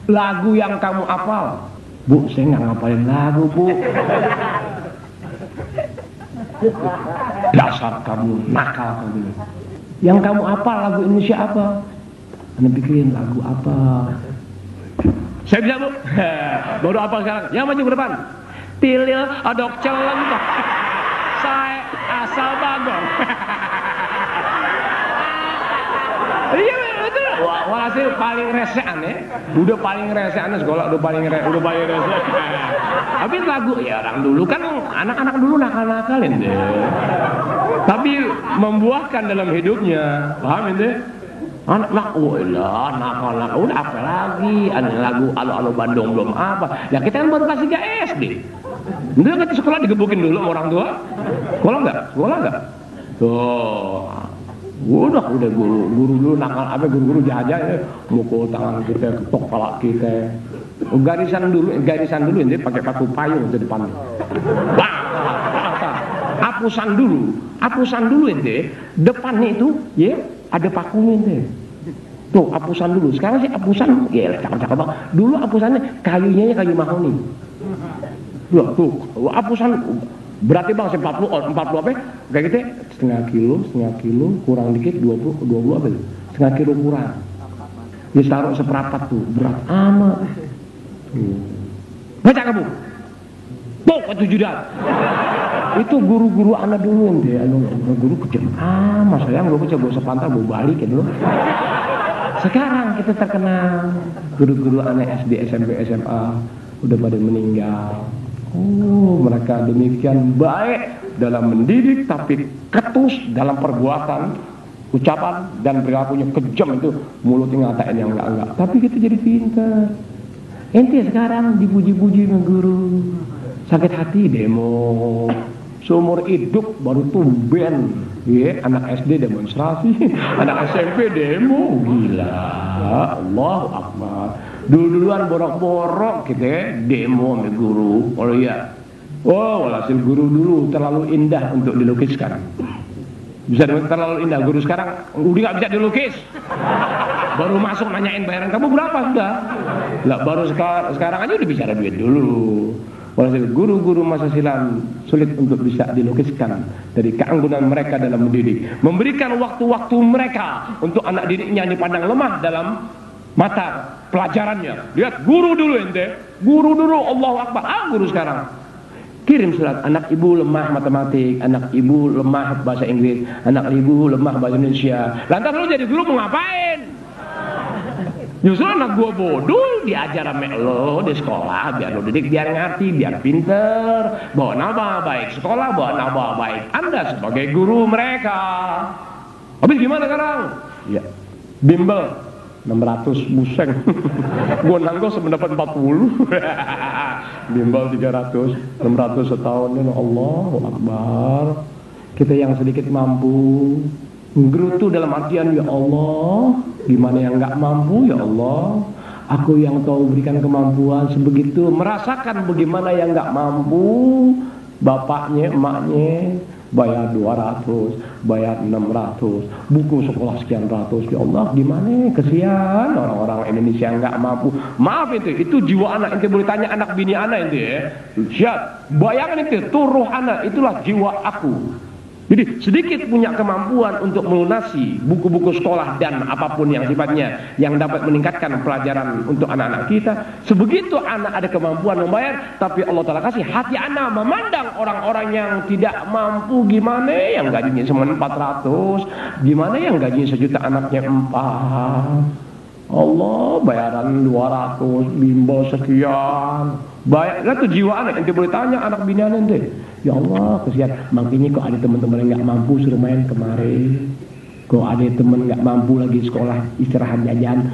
Lagu yang kamu hafal. Bu, saya nggak ngapalin lagu, Bu. Dasar kamu, nakal kamu. Yang kamu hafal lagu Indonesia apa? Anda pikirin lagu apa? Saya bisa, Bu. Baru apa sekarang? Yang maju ke depan. Tilil adok celeng. Saya asal bagong. Iya betul. Walhasil paling resean ya. Udah paling resean sekolah, udah paling rese. Tapi lagu ya orang dulu kan, anak-anak dulu nakal-nakalin deh. Tapi membuahkan dalam hidupnya, paham deh? Anak nakal, udah apa lagi? Ada lagu alo Bandung belum apa? Ya kita kan baru kasih ke SD. Udah kita sekolah digebukin dulu sama orang tua. Sekolah enggak? Tuh. Udah guru dulu nakal apa, guru jajan ya, mukul tangan kita, ketok kepala kita. Garisan dulu ini pakai paku payung di depan. Apusan dulu ini depannya itu ya ada pakunya ini. Tuh apusan dulu. Sekarang sih apusan ya cakep-cakep. Dulu apusannya kayunya kayu mahoni. Tuh apusan berarti bang 40 apa kayak gitu setengah kilo kurang dikit 20 apa itu setengah kilo kurang ditaruh seperapat tuh berat amat. Baca kamu pok 7 dan itu guru-guru anak dulu deh guru kecil mas sayang gue baca gue sepantar gue balik ya dulu. Sekarang kita terkenal guru-guru anak SD SMP SMA udah pada meninggal. Mereka demikian baik dalam mendidik tapi ketus dalam perbuatan, ucapan dan perilakunya kejam itu, mulutnya ngatain yang enggak. Tapi kita jadi pintar. Ente sekarang dipuji-puji sama guru, sakit hati demo, seumur hidup baru tumben, ya anak SD demonstrasi, anak SMP demo, gila, Allahu Akbar. Duluan borok-borok kita demo sama guru. Oh iya. Walhasil guru dulu terlalu indah untuk dilukiskan. Bisa terlalu indah guru sekarang udah nggak bisa dilukis. Baru masuk nanyain bayaran kamu berapa sudah. Lah baru sekarang aja udah bicara duit dulu. Walhasil guru-guru masa silam sulit untuk bisa dilukiskan dari keanggunan mereka dalam mendidik. Memberikan waktu-waktu mereka untuk anak didiknya dipandang lemah dalam mata pelajarannya. Lihat guru dulu ente, guru dulu Allahu Akbar. Guru sekarang kirim surat, anak ibu lemah matematik, anak ibu lemah bahasa Inggris, anak ibu lemah bahasa Indonesia. Lantas lu jadi guru mau ngapain? Justru anak gua bodoh diajar sama lo di sekolah biar lo didik, biar ngerti, biar pinter, bawa nama baik sekolah, bawa nama baik Anda sebagai guru mereka. Habis gimana sekarang? Ya, bimbel 600 buseng. Gua nanggung semendapat 40. Bimbel 300, 600 setahun. Allahu Akbar. Kita yang sedikit mampu gerutu dalam artian ya Allah, gimana yang nggak mampu ya Allah, aku yang tahu berikan kemampuan sebegitu, merasakan bagaimana yang nggak mampu, bapaknya, emaknya, bayar 200, bayar 600, buku sekolah sekian ratus. Ya Allah, gimana? Kesian orang-orang Indonesia nggak mampu. Maaf itu jiwa anak. Ente boleh tanya anak bini anak ente ya. Siap, bayangkan itu, turuh anak, itulah jiwa aku. Jadi sedikit punya kemampuan untuk melunasi buku-buku sekolah dan apapun yang sifatnya yang dapat meningkatkan pelajaran untuk anak-anak kita. Sebegitu anak ada kemampuan membayar, tapi Allah Ta'ala kasih hati anak memandang orang-orang yang tidak mampu. Gimana yang gajinya cuma 400, gimana yang gajinya 1 juta anaknya 4. Allah bayaran 200, bimbel sekian. Bayar tuh jiwa anak. Ente boleh tanya anak bini ente. Ya Allah, kesian. Makanya kok ada teman-teman yang nggak mampu suruh main kemarin. Kok ada teman nggak mampu lagi sekolah istirahat jajan,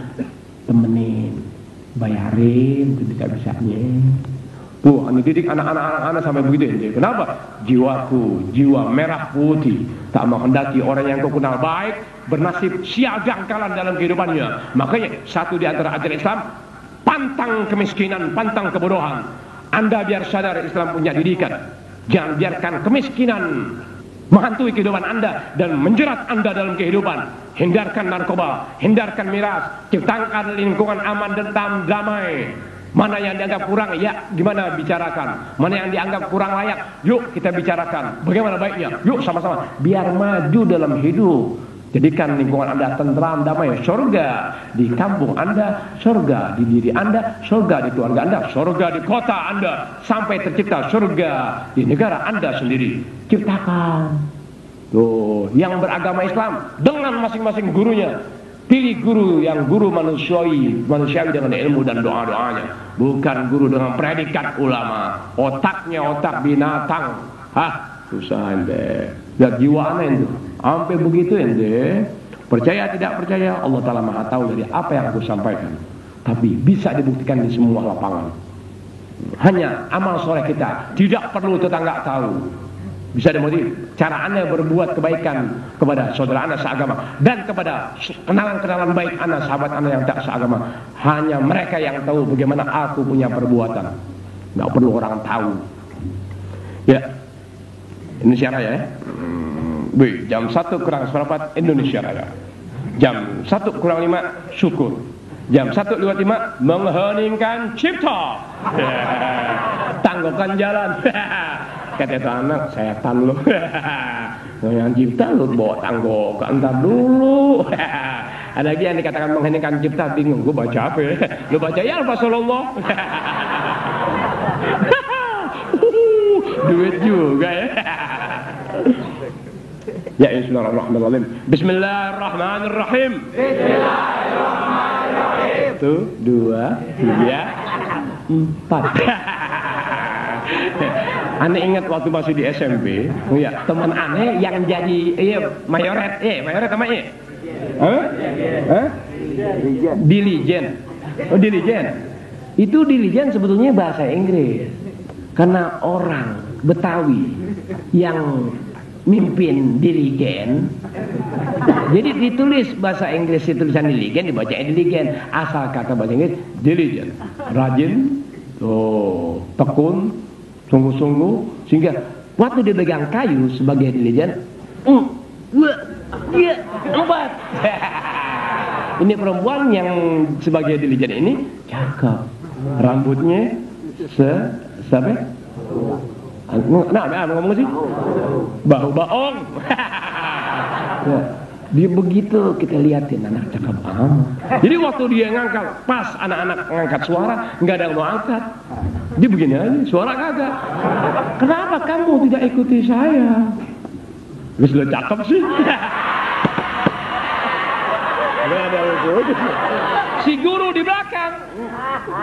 temenin, bayarin bisa-bisanya. Tuh, ane didik anak-anak sampai begitu ente. Kenapa? Jiwaku, jiwa merah putih, tak menghendaki orang yang kau kenal baik bernasib sial jangkalan dalam kehidupannya. Makanya satu di antara ajaran Islam, pantang kemiskinan, pantang kebodohan. Anda biar sadar Islam punya didikan. Jangan biarkan kemiskinan menghantui kehidupan Anda dan menjerat Anda dalam kehidupan. Hindarkan narkoba, hindarkan miras, ciptakan lingkungan aman dan damai. Mana yang dianggap kurang, ya gimana bicarakan. Mana yang dianggap kurang layak, yuk kita bicarakan. Bagaimana baiknya, yuk sama-sama. Biar maju dalam hidup. Jadikan lingkungan Anda tentram, damai. Surga di kampung Anda, surga di diri Anda, surga di keluarga Anda, surga di kota Anda, sampai tercipta surga di negara Anda sendiri. Ciptakan. Tuh, yang beragama Islam dengan masing-masing gurunya. Pilih guru yang guru manusiawi dengan ilmu dan doa-doanya. Bukan guru dengan predikat ulama. Otaknya otak binatang. Susah ente. Lihat jiwa aneh itu. Sampai begitu ente. Percaya tidak percaya, Allah Ta'ala Maha tahu dari apa yang aku sampaikan. Tapi bisa dibuktikan di semua lapangan. Hanya amal soleh kita. Tidak perlu tetangga tahu. Bisa dimengerti cara Anda berbuat kebaikan kepada saudara Anda seagama dan kepada kenalan-kenalan baik Anda, sahabat Anda yang tak seagama. Hanya mereka yang tahu bagaimana aku punya perbuatan. Nggak perlu orang tahu. Ya, Indonesia Raya ya. Jam 1 kurang seperempat Indonesia Raya. Jam 1 kurang 5 syukur. Jam 1.55 mengheningkan cipta. Tangguhkan jalan. Kata itu anak, setan lu. Yang cipta lu bawa tangguh ke antar dulu. Ada lagi yang dikatakan mengheningkan cipta, bingung. Gue baca apa ya? Lu baca ya Rasulullah. Duit juga ya. Ya Bismillahirrahmanirrahim. Bismillahirrahmanirrahim. Bismillahirrahmanirrahim. 1, 2, 3, 4. Aneh ingat waktu masih di SMP, ya teman aneh yang jadi mayoret, mayoret sama diligen. Oh diligen. Itu diligen sebetulnya bahasa Inggris. Karena orang Betawi yang mimpin diligen, jadi ditulis bahasa Inggris, tulisan diligen dibaca diligen. Asal kata bahasa Inggris diligent, rajin, tekun, sungguh-sungguh, sehingga waktu dia pegang kayu sebagai diligen, 2, 3, 4. Ini perempuan yang sebagai diligen ini cakep, rambutnya sampai ngomong sih bahu baong. Dia begitu kita liatin anak cakep amat. Jadi waktu dia ngangkat, pas anak-anak ngangkat suara nggak ada yang mau angkat. Dia begini aja, suara kagak. Kenapa kamu tidak ikuti saya? Terus lo cakep sih. Si guru di belakang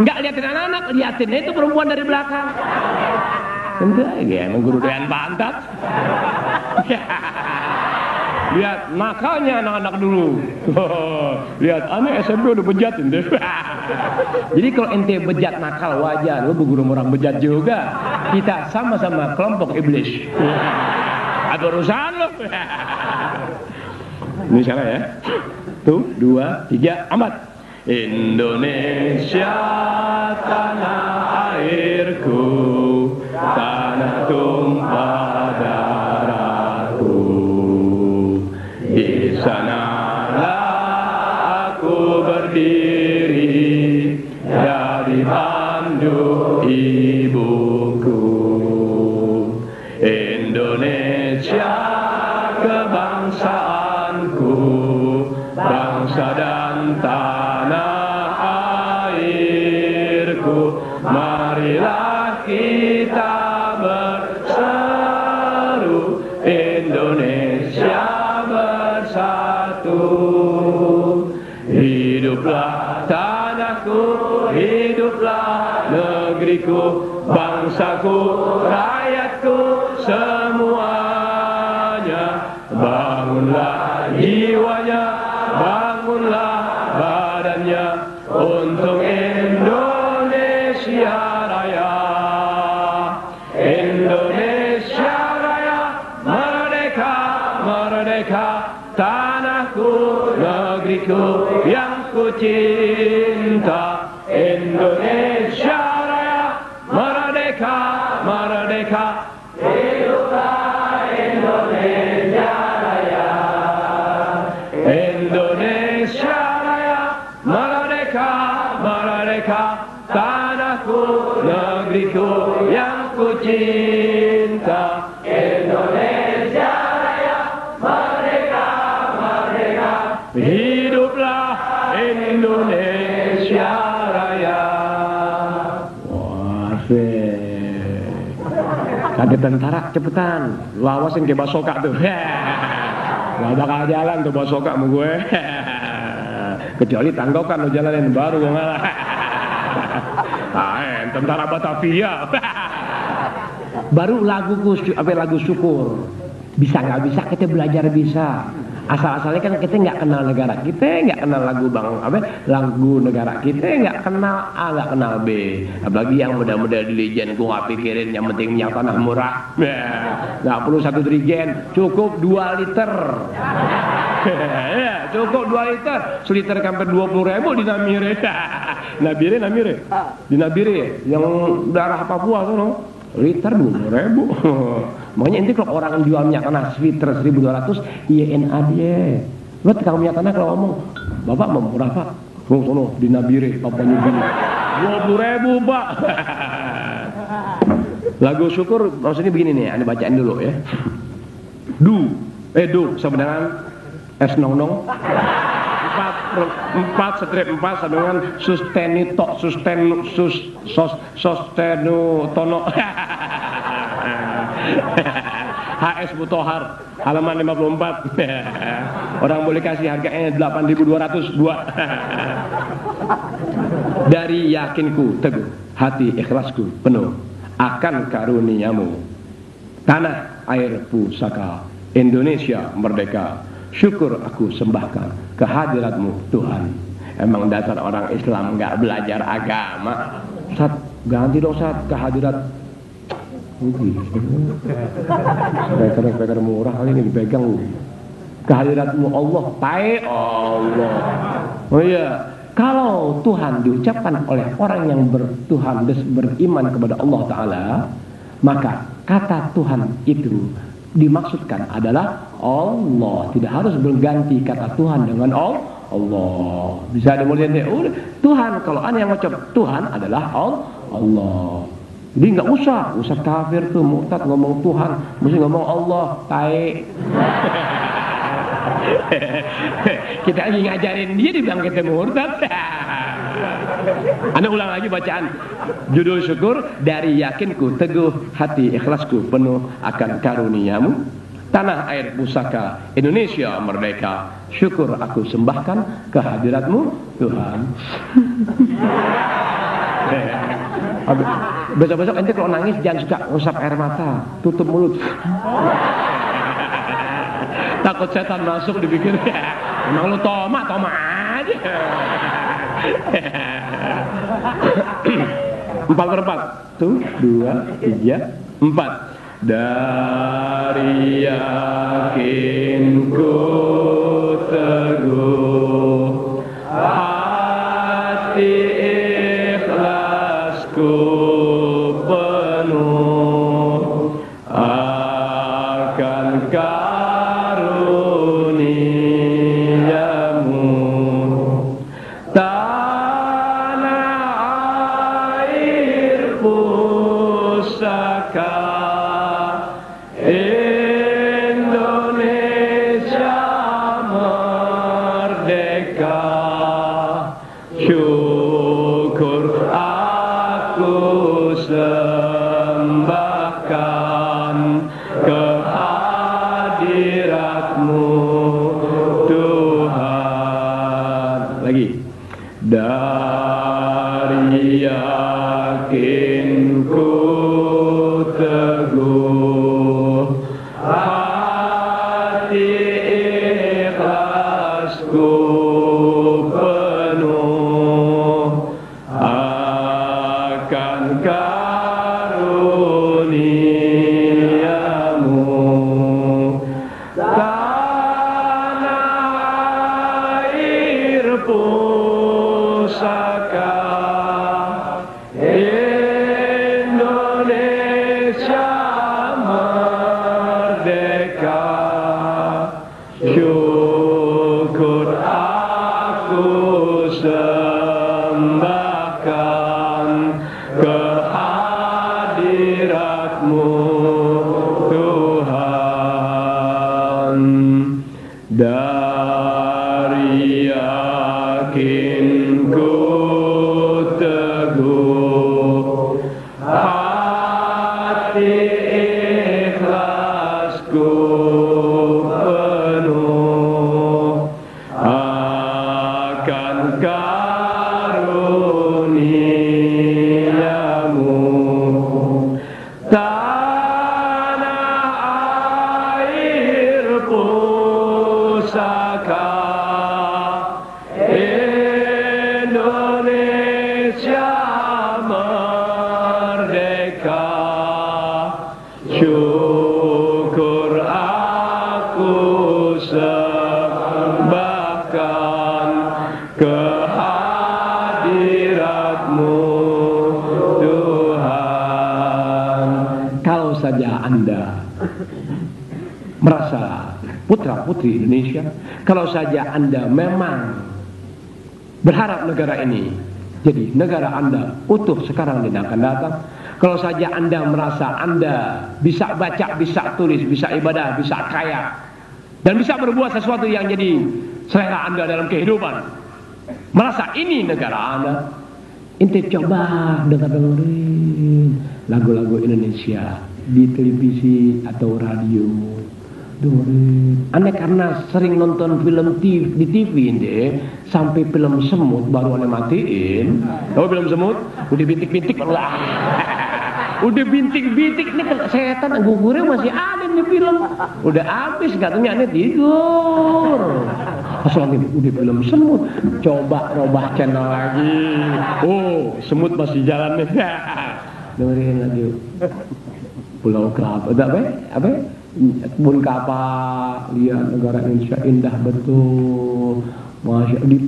nggak liatin anak-anak, liatin itu perempuan dari belakang. Enggak, ya emang guru doyan pantat. Lihat nakalnya anak-anak dulu. Lihat aneh SMP udah bejat ente. Jadi kalau ente bejat nakal wajar, lu berguru orang bejat juga. Kita sama-sama kelompok iblis. Ada urusan lo. Ini salah ya. 1, 2, 3, amat. Indonesia tanah airku, tanah tumpah darah. hiduplah tanahku, hiduplah negeriku, bangsaku, rakyatku, semuanya. Bangunlah jiwanya, bangunlah badannya, untuk Indonesia Raya. Indonesia Raya, merdeka, merdeka, tanahku, negeriku yang ku cinta. Indonesia Raya, merdeka, merdeka, hiduplah Indonesia Raya. Indonesia Raya, merdeka, merdeka, tanahku, negeriku yang ku cinta. Indonesia Raya, merdeka, merdeka, hiduplah Indonesia Raya. Wah, kaget tentara, cepetan lawasin ke basoka tuh. Gak bakal jalan tuh basoka sama gue. Kecuali tanggokan lo jalanin, baru gue ngalah. Tentara Batavia. Baru lagu syukur. Bisa nggak bisa kita belajar bisa. Asal-asalnya kan kita nggak kenal negara kita, nggak kenal lagu lagu negara kita, nggak kenal A, nggak kenal B. Apalagi yang muda-muda dirijen, gue nggak pikirin, yang penting minyak tanah murah. Nggak perlu 1 dirigen, cukup 2 liter. Ya, cukup 2 liter. Seliter sampai 20.000 di Namire. Namire. Di Nabire, yang daerah Papua tuh, no? Liter 20.000. Makanya inti kalau orang jual minyak tanah liter 1.200, INA dia. Lo tukang minyak tanah kalau ngomong, bapak mau berapa? Sono di Nabire, Papua New Guinea. 20.000 pak. Lagu syukur maksudnya begini nih, anda bacain dulu ya. Do sebenarnya S nong 4 strip 4 sama dengan sustenu tono. HS Butohar halaman 54. Orang boleh kasih harganya 8.200 dua. Dari yakinku teguh, hati ikhlasku penuh akan karuniamu, tanah air pusaka Indonesia merdeka, syukur aku sembahkan kehadiratmu Tuhan. Emang dasar orang Islam nggak belajar agama. Ustaz, ganti dong Ustaz, kehadirat speaker murah kali ini dipegang. Kehadiratmu Allah, Allah. Oh iya, kalau Tuhan diucapkan oleh orang yang bertuhan dan beriman kepada Allah Ta'ala, maka kata Tuhan itu dimaksudkan adalah Allah. Tidak harus berganti kata Tuhan dengan Allah. Bisa dimulai Tuhan, kalau ada yang ngucap Tuhan adalah Allah. Jadi nggak usah kafir tuh murtad ngomong Tuhan, mesti ngomong Allah, tae. Kita lagi ngajarin dia dibilang kita murtad. Anda ulang lagi bacaan judul syukur, dari yakinku teguh hati ikhlasku penuh akan karuniamu, tanah air pusaka Indonesia merdeka, syukur aku sembahkan kehadiratmu Tuhan. Besok-besok ente kalau nangis jangan suka ngusap air mata, tutup mulut. Takut setan masuk dipikir, emang lu toma aja. 4/4 tuh 2, 3, 4. Dari yakinku teguh hati ikhlasku penuh akan karuniamu, tanah air pusaka Indonesia dari yakinku teguh, hati ikhlasku penuh akan karuniamu. Tanah air pusaka Indonesia merdeka, syukur aku sembahkan kehadiratmu Tuhan. Dari yakinku teguh, hati ikhlasku penuh akan karuniamu. Tanah air pusaka Indonesia merdeka, syukur aku sembahkan kehadiratmu Tuhan. Kalau saja Anda merasa putra-putri Indonesia, kalau saja Anda memang berharap negara ini jadi negara Anda utuh sekarang dan akan datang, kalau saja Anda merasa Anda bisa baca, bisa tulis, bisa ibadah, bisa kaya, dan bisa berbuat sesuatu yang jadi selera Anda dalam kehidupan, merasa ini negara Anda, ente coba dengerin lagu-lagu Indonesia di televisi atau radio. Dengerin. Aneh karena sering nonton film di TV ente, sampai film semut baru aneh matiin. Tahu film semut? Udah bintik-bintik lah. Udah bintik-bintik nih setan gugurnya masih ada di film. Udah habis katanya aneh tidur. Pas lagi udah film semut, coba robah channel lagi. Oh, semut masih jalan nih. Dengerin lagi. Pulau Krab, apa? Kebun kapak, lihat negara Indonesia indah betul. Masya di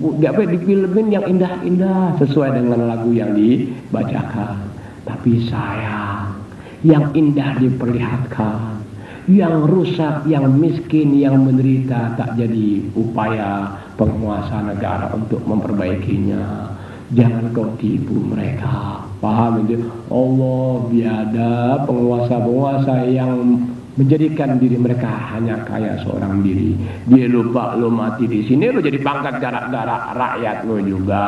filmin yang indah-indah sesuai dengan lagu yang dibacakan. Tapi sayang, yang indah diperlihatkan, yang rusak, yang miskin, yang menderita tak jadi upaya penguasa negara untuk memperbaikinya. Jangan kau tipu mereka. Paham itu? Allah biada penguasa-penguasa yang menjadikan diri mereka hanya kaya seorang diri. Dia lupa lo mati di sini, lo jadi pangkat gara-gara rakyat lo juga.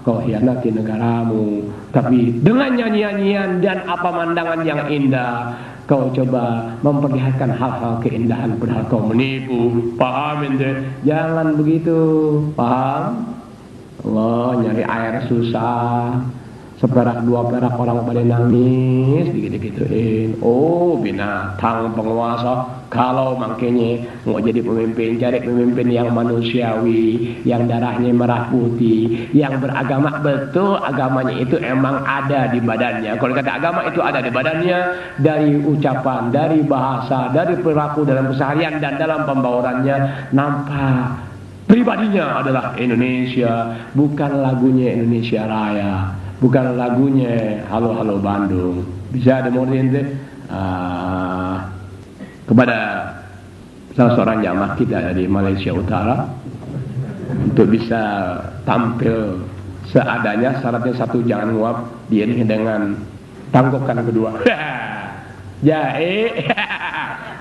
Kau hianati negaramu. Tapi dengan nyanyian dan pemandangan yang indah, kau coba memperlihatkan hal-hal keindahan padahal kau menipu. Paham ente? Jangan begitu. Paham? Allah nyari air susah. Seperak dua perak orang pada nangis dikit-dikituin. Oh binatang penguasa, kalau makanya mau jadi pemimpin, cari pemimpin yang manusiawi, yang darahnya merah putih, yang beragama betul, agamanya itu emang ada di badannya. Kalau kata agama itu ada di badannya, dari ucapan, dari bahasa, dari perilaku dalam keseharian dan dalam pembawaan nampak pribadinya adalah Indonesia, bukan lagunya Indonesia Raya. Bukan lagunya Halo Halo Bandung. Bisa demorin kepada salah seorang jamaah kita dari Malaysia Utara untuk bisa tampil seadanya. Syaratnya satu, jangan nguap, diiringi dengan tanggokan kedua. Jae.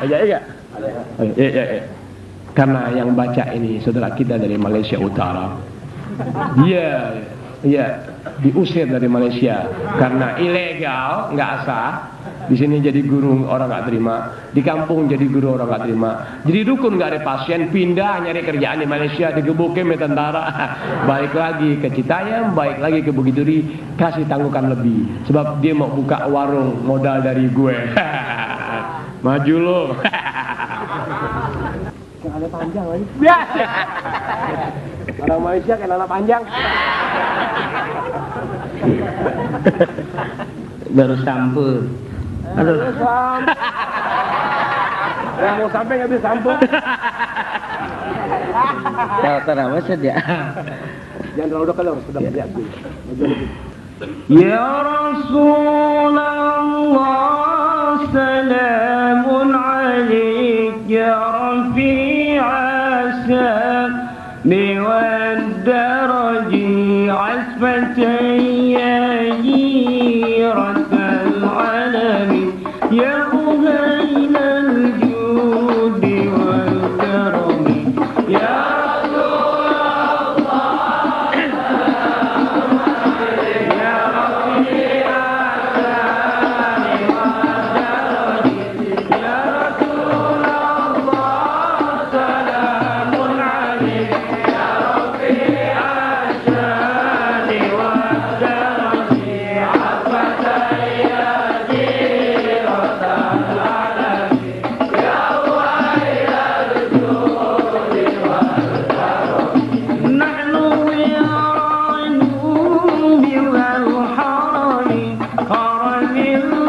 Jae enggak? Karena yang baca ini saudara kita dari Malaysia Utara. Dia Iya, diusir dari Malaysia karena ilegal, nggak sah. Di sini jadi guru orang nggak terima, di kampung jadi guru orang nggak terima, jadi dukun nggak ada pasien, pindah nyari kerjaan di Malaysia, digebukin sama tentara, balik lagi ke Citayam, balik lagi ke Bukit Duri, kasih tangguhkan lebih, sebab dia mau buka warung modal dari gue. Maju lo. Celana panjang lagi. Orang Malaysia kayak celana panjang. Baru sampul. Aduh. Yang mau sampai nggak bisa sambung. Kalau terawat ya. Jangan terlalu dekat dong, sudah melihat. Ya Rasulullah, salamun alaik ya rafi'a sami wad daraji asfatan ya jiratal alamin ya uhailal judi wal karami ya You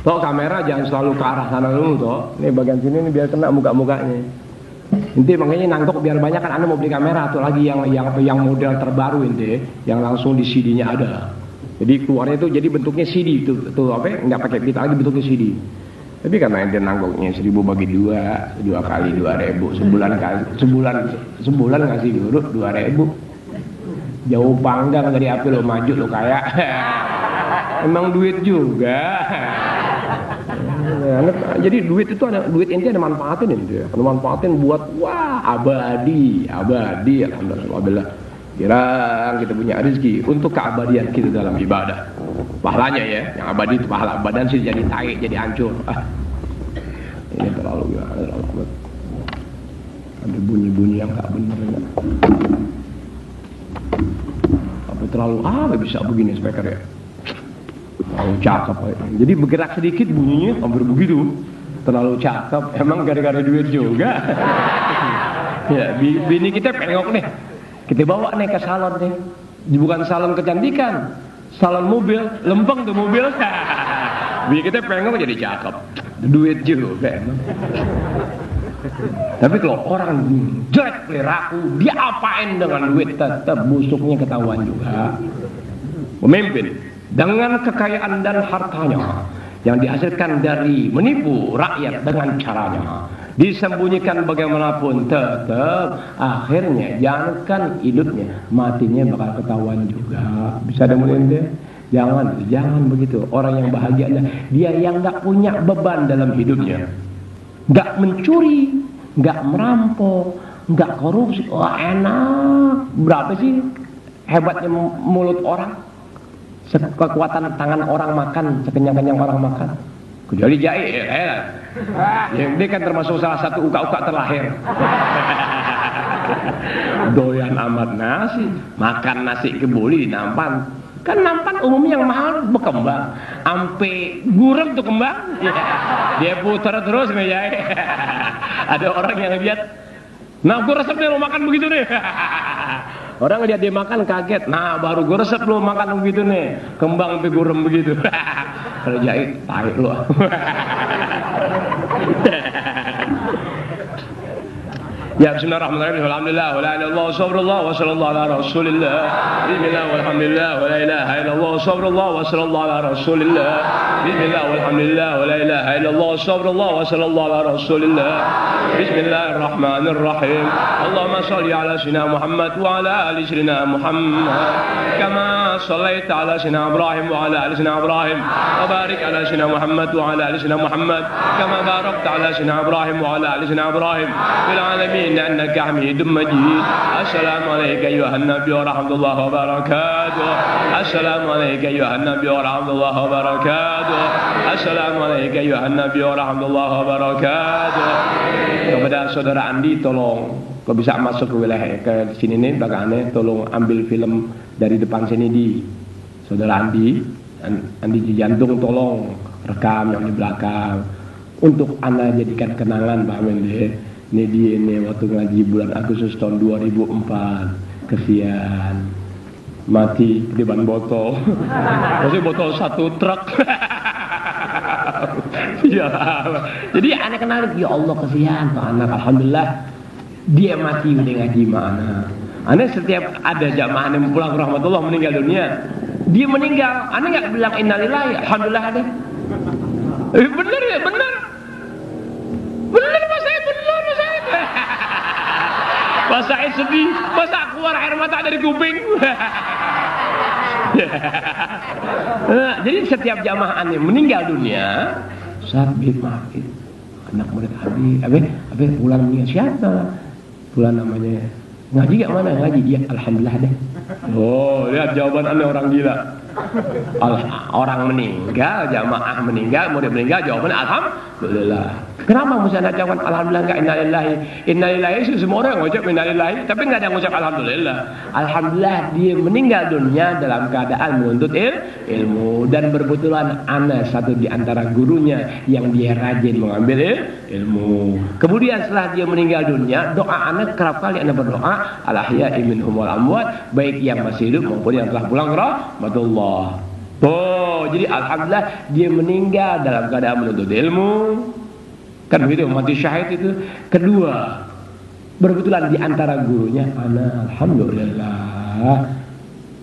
Toh kamera jangan selalu ke arah sana dulu toh. Ini bagian sini nih biar kena muka-mukanya. Inti makanya nangkok biar banyak kan Anda mau beli kamera atau lagi yang model terbaru inti, yang langsung di CD-nya ada. Jadi keluarnya itu jadi bentuknya CD itu apa? Nggak pakai pita lagi, bentuknya CD. Tapi karena ente nangkoknya 1000 bagi 2 kali 2000 sebulan ngasih dulu 2000. Jauh panggang dari api lo maju lo kayak. Emang duit juga. Jadi duit itu ada, duit inti ada manfaatin ini, ada manfaatin buat wah abadi, alhamdulillah. Kira kita punya rezeki untuk keabadian kita dalam ibadah. Pahalanya ya, yang abadi itu pahala, badan sih jadi tarik, jadi hancur. Ini terlalu kuat. Ada bunyi-bunyi yang nggak benar ya. Apa terlalu bisa begini speaker ya? Terlalu cakep ya. Jadi bergerak sedikit bunyinya hampir begitu. Terlalu cakep, emang gara-gara duit juga. Ya, bini kita pengok nih. Kita bawa nih ke salon nih. Bukan salon kecantikan, salon mobil, lempeng tuh mobil. Bini kita pengok jadi cakep. Duit juga emang. Tapi kalau orang jelek perilaku, dia apain dengan duit tetap busuknya ketahuan juga. Pemimpin dengan kekayaan dan hartanya yang dihasilkan dari menipu rakyat dengan caranya, disembunyikan bagaimanapun tetap akhirnya jangankan hidupnya, matinya bakal ketahuan juga. Bisa ada mulia? Jangan begitu. Orang yang bahagia dia yang nggak punya beban dalam hidupnya, nggak mencuri, nggak merampok, nggak korupsi. Wah enak. Berapa sih hebatnya mulut orang? Kekuatan tangan orang makan, sekenyang-kenyang orang makan. Kecuali jahe, dia kan termasuk salah satu uka-uka terlahir. Doyan amat nasi, makan nasi kebuli nampan. Kan nampan umumnya yang mahal berkembang, ampe gurem tuh kembang. Dia putar terus nih jahe. Ada orang yang lihat, nah gue resepnya lo makan begitu nih. Orang lihat dia makan kaget. Nah baru gue resep lo makan begitu nih, kembang sampai gurem begitu. Kalau jahit tarik lo. Ya bismillahirrahmanirrahim. Alhamdulillah wa la ilaha illallah wa sabrullah wa sallallahu ala rasulillah. Bismillah walhamdulillah wa la ilaha illallah wa sabrullah wa sallallahu ala rasulillah. Bismillah walhamdulillah wa la ilaha illallah wa sabrullah wa sallallahu ala rasulillah. Bismillahirrahmanirrahim. Allahumma salli ala sayyidina Muhammad wa ala ali sayyidina Muhammad kama sallaita ala sayyidina Ibrahim wa ala ali sayyidina Ibrahim wa barik ala sayyidina Muhammad wa ala ali sayyidina Muhammad kama barakta ala sayyidina Ibrahim wa ala ali sayyidina Ibrahim fil alamin إنك حميد مجيد. السلام عليك أيها النبي ورحمة الله وبركاته. السلام عليك أيها النبي ورحمة الله وبركاته. السلام عليك أيها النبي ورحمة الله وبركاته. Kepada saudara Andi, tolong kau bisa masuk ke wilayah ke sini nih belakangnya, tolong ambil film dari depan sini di saudara Andi Jantung, tolong rekam yang di belakang untuk Anda jadikan kenangan Pak Mende. Ini waktu ngaji bulan Agustus tahun 2004, kesian mati di ban botol. Maksudnya botol satu truk. Ya, jadi anak kenal, ya Allah kesian Pak anak, alhamdulillah dia mati udah ngaji mana. Anak setiap ada jamaah yang pulang ke rahmatullah meninggal dunia, dia meninggal, anak nggak bilang innalillahi, alhamdulillah ada. Bener ya, bener mas saya, bener mas saya. Mas saya sedih, masa keluar air mata dari kuping. Nah, jadi setiap jamaah yang meninggal dunia, sabit mati, anak murid Habib pulang meninggal siapa? Pulang namanya ngaji gak mana ngaji dia, alhamdulillah deh. Oh lihat jawaban Anda orang gila. Orang meninggal, jamaah meninggal, murid meninggal, jawabannya alhamdulillah. Kenapa mesti Anda jawab alhamdulillah enggak innalillahi sih semua orang ngucap innalillahi, tapi enggak ada ngucap alhamdulillah. Alhamdulillah dia meninggal dunia dalam keadaan menuntut ilmu, dan berbetulan Anda satu di antara gurunya yang dia rajin mengambil ilmu. Kemudian setelah dia meninggal dunia, doa Anda kerap kali Anda berdoa al-ahya'i minhum wal amwat, baik yang masih hidup maupun yang telah pulang ke rahmatullah. Oh, Jadi alhamdulillah dia meninggal dalam keadaan menuntut ilmu. Kan begitu, mati syahid itu. Kedua, berbetulan di antara gurunya anak, alhamdulillah.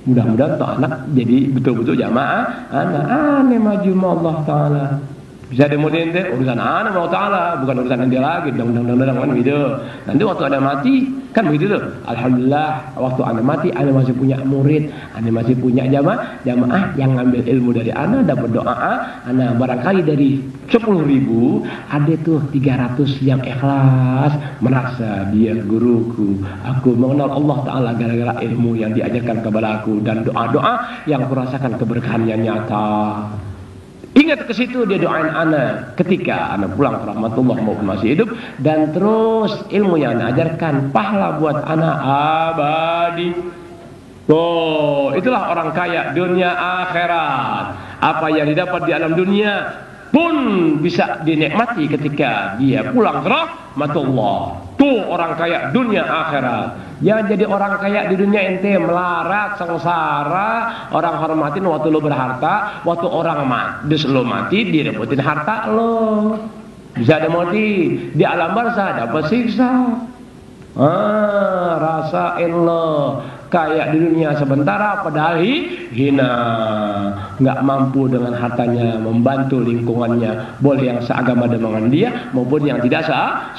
Mudah-mudahan tuh anak jadi betul-betul jamaah anak aneh maju sama Allah Ta'ala. Bisa demo ente urusan anak Allah Ta'ala, bukan urusan ente lagi. Dong kan gitu. Nanti waktu anda mati kan begitu tuh. Alhamdulillah waktu anda mati anda masih punya murid, anda masih punya jamaah yang ngambil ilmu dari anda, dapat doa anda. Barangkali dari 10.000 ada tuh 300 yang ikhlas merasa dia guruku, aku mengenal Allah Ta'ala gara-gara ilmu yang diajarkan kepada aku dan doa-doa yang kurasakan keberkahannya nyata. Ingat ke situ, dia doain anak ketika anak pulang ke rahmatullah maupun masih hidup, dan terus ilmu yang anak ajarkan pahala buat anak abadi. Oh, itulah orang kaya dunia akhirat. Apa yang didapat di alam dunia pun bisa dinikmati ketika dia pulang ke rahmatullah. Tuh orang kaya dunia akhirat. Jangan jadi orang kaya di dunia ente melarat, sengsara, orang hormatin waktu lo berharta, waktu orang mati, lo mati direbutin harta lo. Bisa ada mati di alam barzah dapat siksa. Rasain lo kaya di dunia sementara padahal hina, nggak mampu dengan hartanya membantu lingkungannya, boleh yang seagama dengan dia maupun yang tidak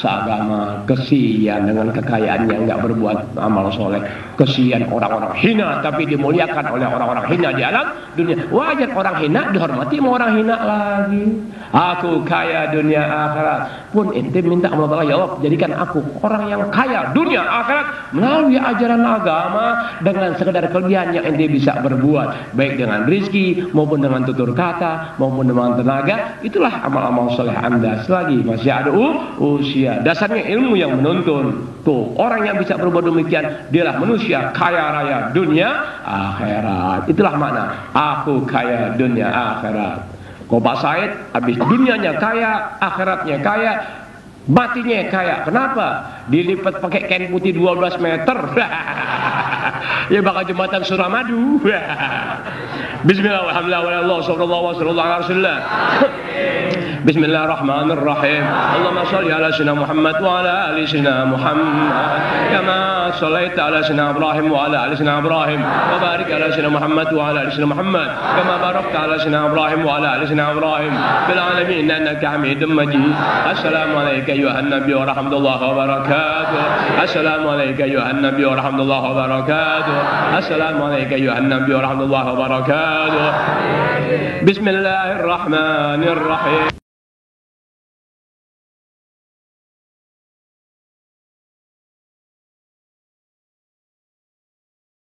seagama. Kesian dengan kekayaannya nggak berbuat amal soleh. Kesian orang-orang hina tapi dimuliakan oleh orang-orang hina di alam dunia. Wajar orang hina dihormati sama orang hina lagi. Aku kaya dunia akhirat pun ente minta Allah, ya Allah jadikan aku orang yang kaya dunia akhirat melalui ajaran agama, dengan sekedar kelebihan yang ente bisa berbuat, baik dengan rizki maupun dengan tutur kata maupun dengan tenaga. Itulah amal-amal soleh anda selagi masih ada usia. Dasarnya ilmu yang menuntun. Tuh orang yang bisa berbuat demikian dialah manusia kaya raya dunia akhirat. Itulah makna aku kaya dunia akhirat. Kau Pak Said habis dunianya kaya, akhiratnya kaya, matinya kaya. Kenapa? Dilipat pakai kain putih 12 meter. Ya bakal jembatan Suramadu. Bismillah, alhamdulillah, sallallahu alaihi wasallam. Bismillahirrahmanirrahim. Allahumma shalli ala sayyidina Muhammad wa ala ali sayyidina Muhammad kama shallaita ala sayyidina Ibrahim wa ala ali sayyidina Ibrahim wa barik ala sayyidina Muhammad wa ala ali sayyidina Muhammad kama barakta ala sayyidina Ibrahim wa ala ali sayyidina Ibrahim fil alamin innaka Hamidum Majid. Assalamu alayka ayuhan nabiy wa rahmatullahi wa barakatuh. Assalamu alayka ayuhan nabiy wa rahmatullahi wa barakatuh. Assalamu alayka ayuhan nabiy wa rahmatullahi wa barakatuh. Bismillahirrahmanirrahim.